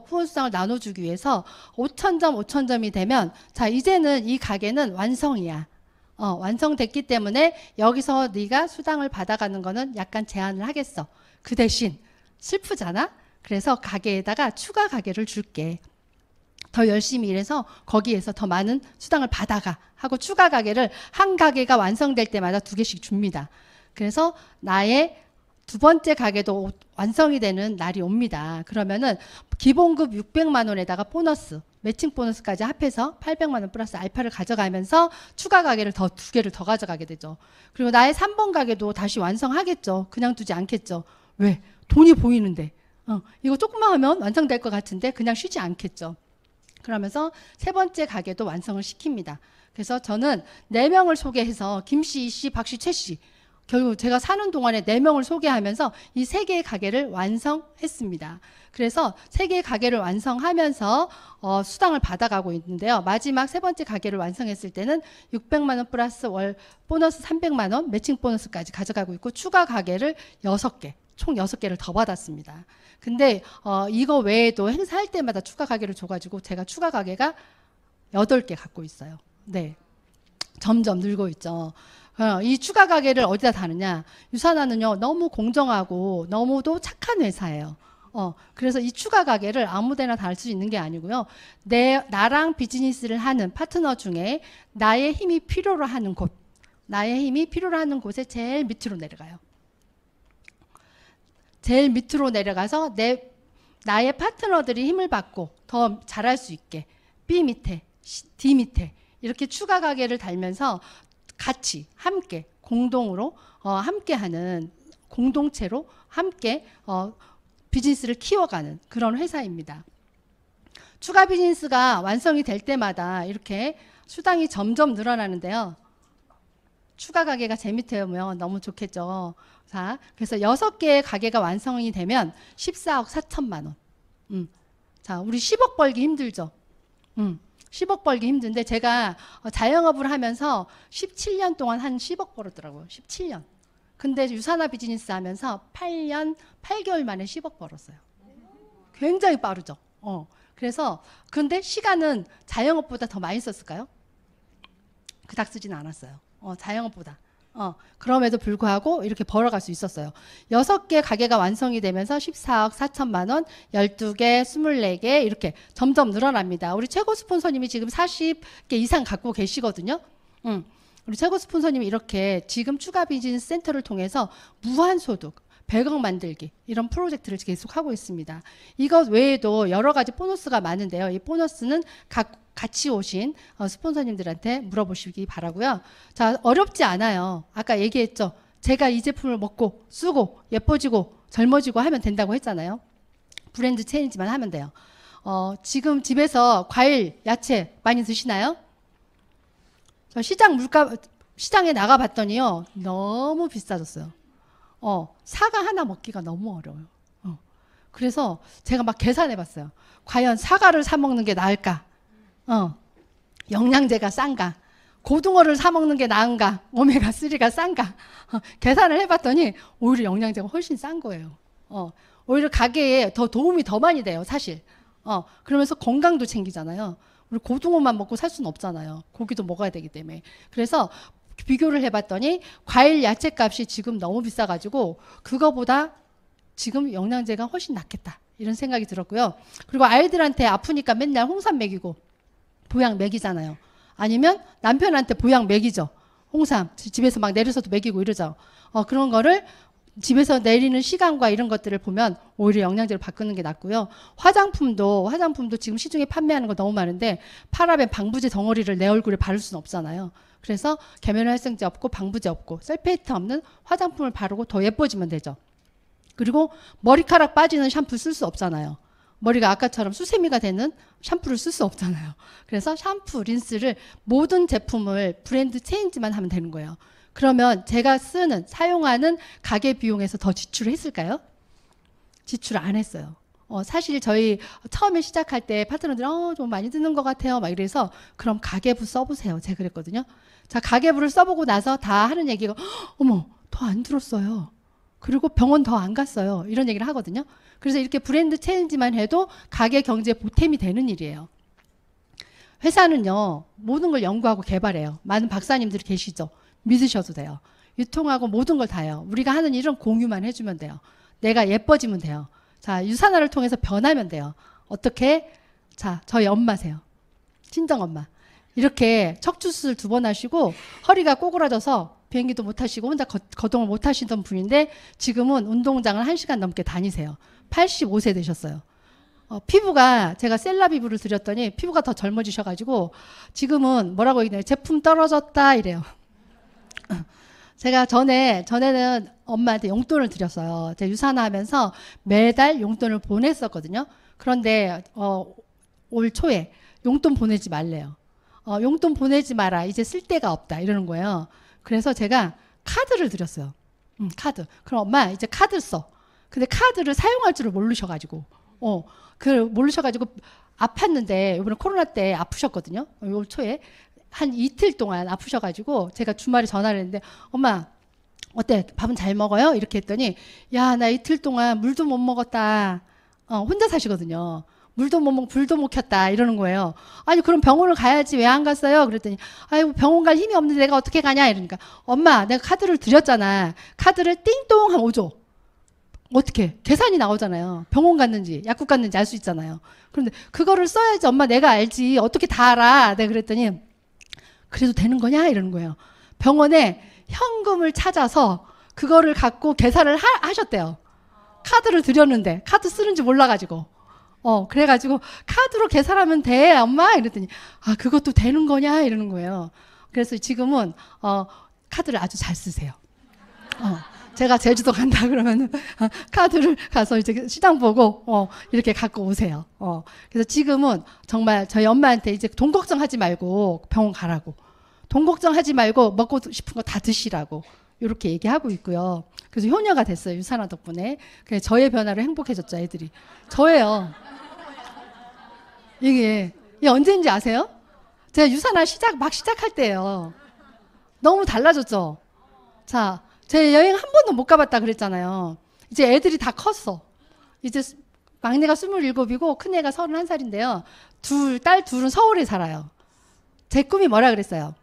후원 수당을 나눠주기 위해서 5,000점이 되면 자, 이제는 이 가게는 완성이야. 완성됐기 때문에 여기서 네가 수당을 받아가는 거는 약간 제한을 하겠어. 그 대신 슬프잖아? 그래서 가게에다가 추가 가게를 줄게. 더 열심히 일해서 거기에서 더 많은 수당을 받아가 하고 추가 가게를 한 가게가 완성될 때마다 2개씩 줍니다. 그래서 나의 2번째 가게도 완성이 되는 날이 옵니다. 그러면은 기본급 600만 원에다가 보너스, 매칭 보너스까지 합해서 800만 원 플러스 알파를 가져가면서 추가 가게를 2개를 더 가져가게 되죠. 그리고 나의 3번 가게도 다시 완성하겠죠. 그냥 두지 않겠죠. 왜? 돈이 보이는데. 이거 조금만 하면 완성될 것 같은데 그냥 쉬지 않겠죠. 그러면서 3번째 가게도 완성을 시킵니다. 그래서 저는 4명을 소개해서 김씨, 이씨, 박씨, 최씨 결국 제가 사는 동안에 4명을 소개하면서 이 3개의 가게를 완성했습니다. 그래서 3개의 가게를 완성하면서 수당을 받아가고 있는데요. 마지막 3번째 가게를 완성했을 때는 600만 원 플러스 월 보너스 300만 원 매칭 보너스까지 가져가고 있고 추가 가게를 6개 총 6개를 더 받았습니다. 근데 이거 외에도 행사할 때마다 추가 가게를 줘가지고 제가 추가 가게가 8개 갖고 있어요. 네, 점점 늘고 있죠. 이 추가 가게를 어디다 다느냐? 유산화는요 너무 공정하고 너무도 착한 회사예요. 그래서 이 추가 가게를 아무데나 달 수 있는 게 아니고요. 나랑 비즈니스를 하는 파트너 중에 나의 힘이 필요로 하는 곳, 나의 힘이 필요로 하는 곳에 제일 밑으로 내려가요. 제일 밑으로 내려가서 나의 파트너들이 힘을 받고 더 잘할 수 있게 B 밑에, D 밑에 이렇게 추가 가게를 달면서 같이 함께 공동으로 함께하는 공동체로 함께 비즈니스를 키워가는 그런 회사입니다. 추가 비즈니스가 완성이 될 때마다 이렇게 수당이 점점 늘어나는데요. 추가 가게가 제 밑에 오면 너무 좋겠죠. 자, 그래서 6개의 가게가 완성이 되면 14억 4천만 원. 자, 우리 10억 벌기 힘들죠. 10억 벌기 힘든데 제가 자영업을 하면서 17년 동안 한 10억 벌었더라고요. 17년. 근데 유산화 비즈니스 하면서 8년 8개월 만에 10억 벌었어요. 굉장히 빠르죠. 그래서 근데 시간은 자영업보다 더 많이 썼을까요? 그닥 쓰진 않았어요. 자영업보다. 그럼에도 불구하고 이렇게 벌어갈 수 있었어요. 6개 가게가 완성이 되면서 14억 4천만 원, 12개, 24개 이렇게 점점 늘어납니다. 우리 최고 스폰서님이 지금 40개 이상 갖고 계시거든요. 우리 최고 스폰서님이 이렇게 지금 추가 비즈니스 센터를 통해서 무한소득, 100억 만들기 이런 프로젝트를 계속 하고 있습니다. 이것 외에도 여러 가지 보너스가 많은데요. 이 보너스는 같이 오신 스폰서님들한테 물어보시기 바라고요. 자, 어렵지 않아요. 아까 얘기했죠. 제가 이 제품을 먹고 쓰고 예뻐지고 젊어지고 하면 된다고 했잖아요. 브랜드 체인지만 하면 돼요. 지금 집에서 과일, 야채 많이 드시나요? 저 시장에 나가봤더니요. 너무 비싸졌어요. 사과 하나 먹기가 너무 어려워요. 그래서 제가 막 계산해봤어요. 과연 사과를 사 먹는 게 나을까? 영양제가 싼가? 고등어를 사 먹는 게 나은가? 오메가3가 싼가? 계산을 해봤더니 오히려 영양제가 훨씬 싼 거예요. 오히려 가게에 더 도움이 더 많이 돼요, 사실. 그러면서 건강도 챙기잖아요. 우리 고등어만 먹고 살 수는 없잖아요. 고기도 먹어야 되기 때문에. 그래서 비교를 해봤더니 과일, 야채 값이 지금 너무 비싸가지고 그거보다 지금 영양제가 훨씬 낫겠다. 이런 생각이 들었고요. 그리고 아이들한테 아프니까 맨날 홍삼 먹이고 보약 먹이잖아요. 아니면 남편한테 보약 먹이죠. 홍삼 집에서 막 내려서도 먹이고 이러죠. 그런 거를 집에서 내리는 시간과 이런 것들을 보면 오히려 영양제를 바꾸는 게 낫고요. 화장품도 지금 시중에 판매하는 거 너무 많은데 파라벤 방부제 덩어리를 내 얼굴에 바를 수는 없잖아요. 그래서 계면활성제 없고 방부제 없고 설페이트 없는 화장품을 바르고 더 예뻐지면 되죠. 그리고 머리카락 빠지는 샴푸 쓸 수 없잖아요. 머리가 아까처럼 수세미가 되는 샴푸를 쓸 수 없잖아요. 그래서 샴푸, 린스를 모든 제품을 브랜드 체인지만 하면 되는 거예요. 그러면 제가 사용하는 가게 비용에서 더 지출을 했을까요? 지출을 안 했어요. 사실 저희 처음에 시작할 때 파트너들이 좀 많이 드는 것 같아요. 막 이래서 그럼 가계부 써보세요. 제가 그랬거든요. 자, 가계부를 써보고 나서 다 하는 얘기가 어머, 더 안 들었어요. 그리고 병원 더 안 갔어요. 이런 얘기를 하거든요. 그래서 이렇게 브랜드 체인지만 해도 가게 경제에 보탬이 되는 일이에요. 회사는요, 모든 걸 연구하고 개발해요. 많은 박사님들이 계시죠. 믿으셔도 돼요. 유통하고 모든 걸 다 해요. 우리가 하는 일은 공유만 해주면 돼요. 내가 예뻐지면 돼요. 자, 유산화를 통해서 변하면 돼요. 어떻게? 자, 저희 엄마세요. 친정엄마. 이렇게 척추수술 2번 하시고 허리가 꼬그라져서 비행기도 못 타시고 혼자 거동을 못 하시던 분인데 지금은 운동장을 1시간 넘게 다니세요. 85세 되셨어요. 피부가 제가 셀라 피부를 드렸더니 피부가 더 젊어지셔가지고 지금은 뭐라고 얘기해요? 제품 떨어졌다 이래요. 제가 전에는 엄마한테 용돈을 드렸어요. 제가 유산화 하면서 매달 용돈을 보냈었거든요. 그런데 올 초에 용돈 보내지 말래요. 용돈 보내지 마라. 이제 쓸 데가 없다. 이러는 거예요. 그래서 제가 카드를 드렸어요. 카드. 그럼 엄마 이제 카드 써. 근데 카드를 사용할 줄을 모르셔가지고 모르셔가지고 아팠는데 이번에 코로나 때 아프셨거든요. 올 초에 한 이틀 동안 아프셔가지고 제가 주말에 전화를 했는데 엄마 어때? 밥은 잘 먹어요? 이렇게 했더니 야, 나 이틀 동안 물도 못 먹었다. 혼자 사시거든요. 물도 못 먹고 불도 못 켰다 이러는 거예요. 아니 그럼 병원을 가야지 왜 안 갔어요? 그랬더니 아이고 병원 갈 힘이 없는데 내가 어떻게 가냐 이러니까 엄마 내가 카드를 드렸잖아. 카드를 띵동 하면 오죠. 어떻게 계산이 나오잖아요. 병원 갔는지 약국 갔는지 알 수 있잖아요. 그런데 그거를 써야지 엄마 내가 알지 어떻게 다 알아. 내가 그랬더니 그래도 되는 거냐 이러는 거예요. 병원에 현금을 찾아서 그거를 갖고 계산을 하셨대요. 카드를 드렸는데 카드 쓰는지 몰라가지고 그래가지고 카드로 계산하면 돼 엄마 이랬더니 아 그것도 되는 거냐 이러는 거예요. 그래서 지금은 카드를 아주 잘 쓰세요. 제가 제주도 간다 그러면 카드를 가서 이제 시장 보고 이렇게 갖고 오세요. 그래서 지금은 정말 저희 엄마한테 이제 돈 걱정하지 말고 병원 가라고, 돈 걱정하지 말고 먹고 싶은 거 다 드시라고 이렇게 얘기하고 있고요. 그래서 효녀가 됐어요. 유산화 덕분에. 그래서 저의 변화로 행복해졌죠. 애들이. 저예요. 이게 언제인지 아세요? 제가 유산화 막 시작할 때예요. 너무 달라졌죠. 자, 제 여행 한 번도 못 가봤다 그랬잖아요. 이제 애들이 다 컸어. 이제 막내가 27이고 큰애가 31살인데요. 딸 둘은 서울에 살아요. 제 꿈이 뭐라 그랬어요?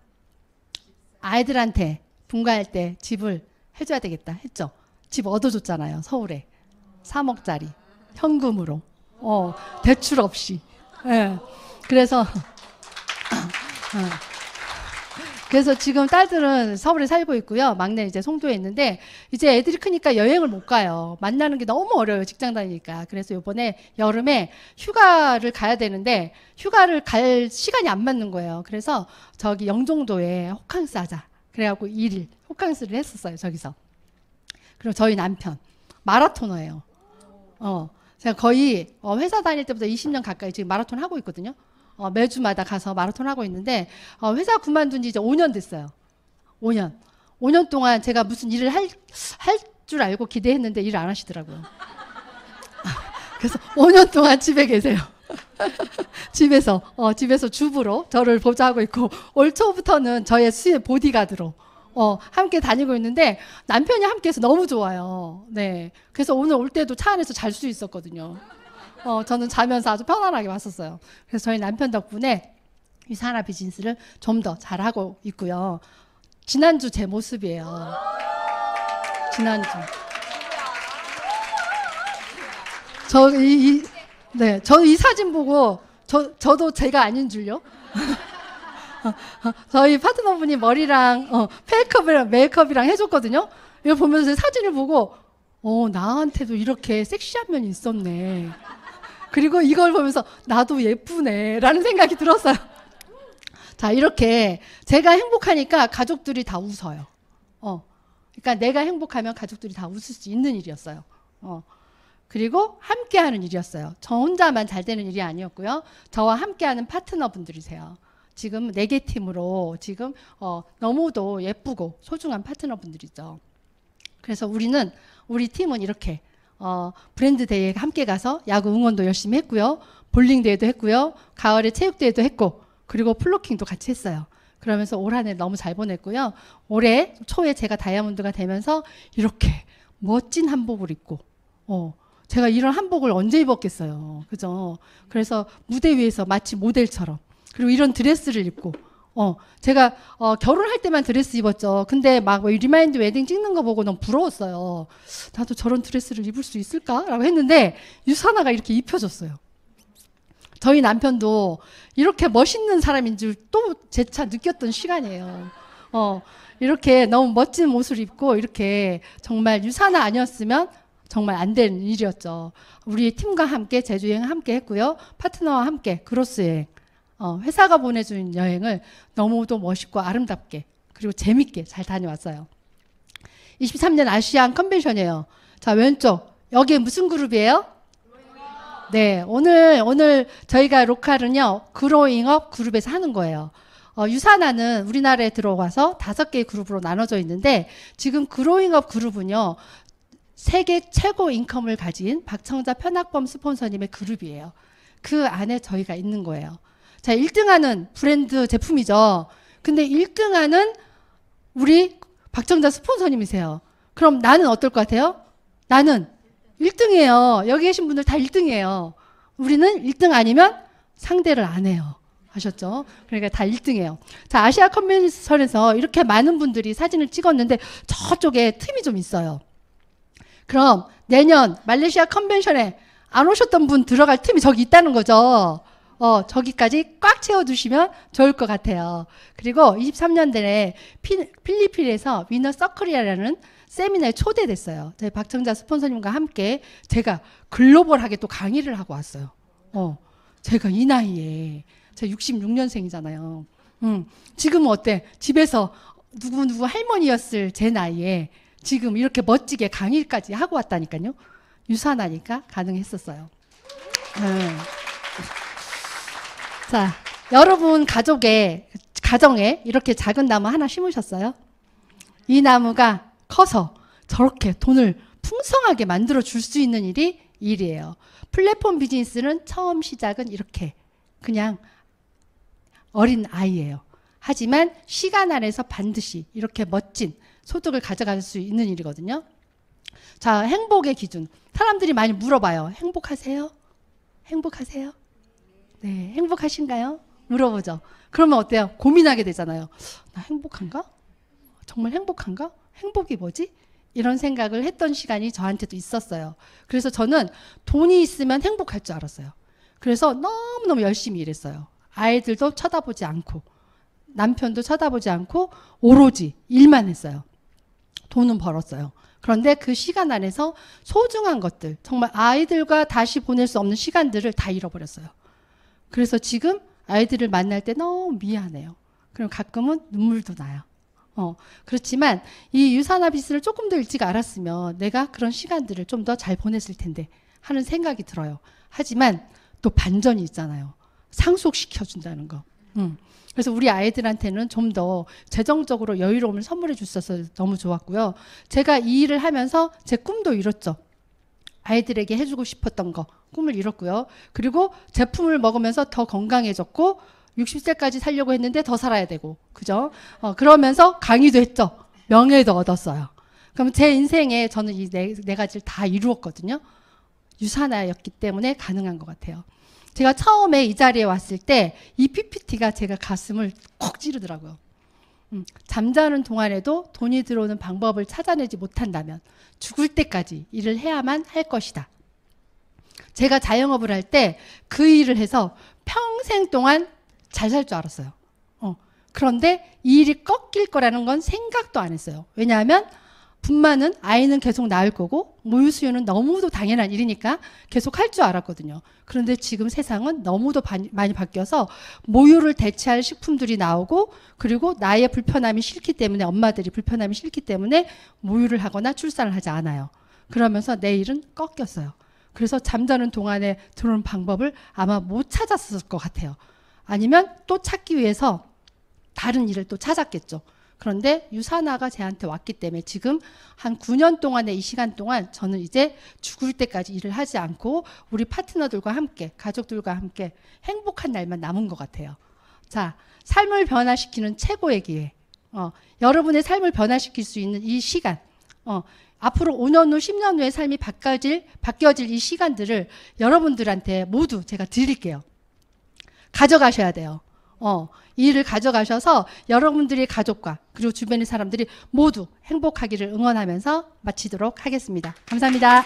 아이들한테 분가할 때 집을 해줘야 되겠다 했죠. 집 얻어줬잖아요. 서울에. 3억짜리. 현금으로. 대출 없이. 네. 그래서 지금 딸들은 서울에 살고 있고요. 막내 이제 송도에 있는데 이제 애들이 크니까 여행을 못 가요. 만나는 게 너무 어려워요. 직장 다니니까. 그래서 이번에 여름에 휴가를 가야 되는데 휴가를 갈 시간이 안 맞는 거예요. 그래서 저기 영종도에 호캉스 하자. 그래갖고 1일 호캉스를 했었어요. 저기서. 그리고 저희 남편 마라토너예요. 제가 거의 회사 다닐 때부터 20년 가까이 지금 마라톤 하고 있거든요. 매주마다 가서 마라톤 하고 있는데 회사 그만둔 지 이제 5년 됐어요. 5년 동안 제가 무슨 일을 할 줄 알고 기대했는데 일을 안 하시더라고요. 그래서 5년 동안 집에 계세요. 집에서 주부로 저를 보좌하고 있고 올 초부터는 저의 수의 보디가드로 함께 다니고 있는데 남편이 함께해서 너무 좋아요. 네, 그래서 오늘 올 때도 차 안에서 잘 수 있었거든요. 저는 자면서 아주 편안하게 왔었어요. 그래서 저희 남편 덕분에 유산화 비즈니스를 좀 더 잘하고 있고요. 지난주 제 모습이에요. 지난주. 저 이 사진 보고 저도 제가 아닌 줄요. 저희 파트너분이 머리랑 메이크업이랑 해줬거든요. 이거 보면서 사진을 보고 나한테도 이렇게 섹시한 면이 있었네. 그리고 이걸 보면서 나도 예쁘네 라는 생각이 들었어요. 자, 이렇게 제가 행복하니까 가족들이 다 웃어요. 그러니까 내가 행복하면 가족들이 다 웃을 수 있는 일이었어요. 그리고 함께하는 일이었어요. 저 혼자만 잘 되는 일이 아니었고요. 저와 함께하는 파트너분들이세요. 지금 4개 팀으로 지금 너무도 예쁘고 소중한 파트너분들이죠. 그래서 우리 팀은 이렇게 브랜드 대회에 함께 가서 야구 응원도 열심히 했고요. 볼링 대회도 했고요. 가을에 체육 대회도 했고 그리고 플로킹도 같이 했어요. 그러면서 올 한 해 너무 잘 보냈고요. 올해 초에 제가 다이아몬드가 되면서 이렇게 멋진 한복을 입고 제가 이런 한복을 언제 입었겠어요. 그죠? 그래서 무대 위에서 마치 모델처럼 그리고 이런 드레스를 입고 제가 결혼할 때만 드레스 입었죠. 근데 막 리마인드 웨딩 찍는 거 보고 너무 부러웠어요. 나도 저런 드레스를 입을 수 있을까라고 했는데 유산화가 이렇게 입혀줬어요. 저희 남편도 이렇게 멋있는 사람인 줄 또 재차 느꼈던 시간이에요. 이렇게 너무 멋진 옷을 입고 이렇게 정말 유산화 아니었으면 정말 안 되는 일이었죠. 우리 팀과 함께 제주여행 함께 했고요. 파트너와 함께 크로스 여행. 회사가 보내준 여행을 너무도 멋있고 아름답게 그리고 재밌게 잘 다녀왔어요. 23년 아시안 컨벤션이에요. 자, 왼쪽 여기에 무슨 그룹이에요? 네, 오늘 저희가 로컬은요 그로잉업 그룹에서 하는 거예요. 유산화는 우리나라에 들어와서 5개의 그룹으로 나눠져 있는데 지금 그로잉업 그룹은요 세계 최고 인컴을 가진 박청자 편학범 스폰서님의 그룹이에요. 그 안에 저희가 있는 거예요. 자, 1등하는 브랜드 제품이죠. 근데 1등하는 우리 박정자 스폰서님이세요. 그럼 나는 어떨 것 같아요? 나는 1등이에요. 여기 계신 분들 다 1등이에요. 우리는 1등 아니면 상대를 안 해요. 아셨죠? 그러니까 다 1등이에요. 자, 아시아 컨벤션에서 이렇게 많은 분들이 사진을 찍었는데 저쪽에 틈이 좀 있어요. 그럼 내년 말레이시아 컨벤션에 안 오셨던 분 들어갈 틈이 저기 있다는 거죠. 저기까지 꽉 채워두시면 좋을 것 같아요. 그리고 23년도에 필리핀에서 위너 서클이라는 세미나에 초대됐어요. 저희 박정자 스폰서님과 함께 제가 글로벌하게 또 강의를 하고 왔어요. 제가 이 나이에 제가 66년생이잖아요. 지금은 어때? 집에서 누구 할머니였을 제 나이에 지금 이렇게 멋지게 강의까지 하고 왔다니까요. 유산하니까 가능했었어요. 자, 여러분 가정에 이렇게 작은 나무 하나 심으셨어요? 이 나무가 커서 저렇게 돈을 풍성하게 만들어 줄 수 있는 일이에요. 플랫폼 비즈니스는 처음 시작은 이렇게 그냥 어린 아이예요. 하지만 시간 안에서 반드시 이렇게 멋진 소득을 가져갈 수 있는 일이거든요. 자, 행복의 기준. 사람들이 많이 물어봐요. 행복하세요? 행복하세요? 네, 행복하신가요? 물어보죠. 그러면 어때요? 고민하게 되잖아요. 나 행복한가? 정말 행복한가? 행복이 뭐지? 이런 생각을 했던 시간이 저한테도 있었어요. 그래서 저는 돈이 있으면 행복할 줄 알았어요. 그래서 너무너무 열심히 일했어요. 아이들도 쳐다보지 않고 남편도 쳐다보지 않고 오로지 일만 했어요. 돈은 벌었어요. 그런데 그 시간 안에서 소중한 것들, 정말 아이들과 다시 보낼 수 없는 시간들을 다 잃어버렸어요. 그래서 지금 아이들을 만날 때 너무 미안해요. 그럼 가끔은 눈물도 나요. 그렇지만 이 유산화 비스를 조금 더 일찍 알았으면 내가 그런 시간들을 좀 더 잘 보냈을 텐데 하는 생각이 들어요. 하지만 또 반전이 있잖아요. 상속시켜준다는 거. 그래서 우리 아이들한테는 좀 더 재정적으로 여유로움을 선물해 주셔서 너무 좋았고요. 제가 이 일을 하면서 제 꿈도 이뤘죠. 아이들에게 해주고 싶었던 거 꿈을 이뤘고요. 그리고 제품을 먹으면서 더 건강해졌고 60세까지 살려고 했는데 더 살아야 되고 그죠? 그러면서 강의도 했죠. 명예도 얻었어요. 그럼 제 인생에 저는 이 네 가지를 다 이루었거든요. 유산화였기 때문에 가능한 것 같아요. 제가 처음에 이 자리에 왔을 때 이 PPT가 제가 가슴을 콕 찌르더라고요. 잠자는 동안에도 돈이 들어오는 방법을 찾아내지 못한다면 죽을 때까지 일을 해야만 할 것이다. 제가 자영업을 할 때 그 일을 해서 평생 동안 잘 살 줄 알았어요. 그런데 이 일이 꺾일 거라는 건 생각도 안 했어요. 왜냐하면 분만은 아이는 계속 낳을 거고 모유 수유는 너무도 당연한 일이니까 계속 할 줄 알았거든요. 그런데 지금 세상은 너무도 많이 바뀌어서 모유를 대체할 식품들이 나오고 그리고 나의 불편함이 싫기 때문에 엄마들이 불편함이 싫기 때문에 모유를 하거나 출산을 하지 않아요. 그러면서 내 일은 꺾였어요. 그래서 잠자는 동안에 들어오는 방법을 아마 못 찾았을 것 같아요. 아니면 또 찾기 위해서 다른 일을 또 찾았겠죠. 그런데 유산화가 제한테 왔기 때문에 지금 한 9년 동안의 이 시간 동안 저는 이제 죽을 때까지 일을 하지 않고 우리 파트너들과 함께 가족들과 함께 행복한 날만 남은 것 같아요. 자, 삶을 변화시키는 최고의 기회. 여러분의 삶을 변화시킬 수 있는 이 시간. 앞으로 5년 후, 10년 후의 삶이 바뀌어질 이 시간들을 여러분들한테 모두 제가 드릴게요. 가져가셔야 돼요. 이 일을 가져가셔서 여러분들의 가족과 그리고 주변의 사람들이 모두 행복하기를 응원하면서 마치도록 하겠습니다. 감사합니다.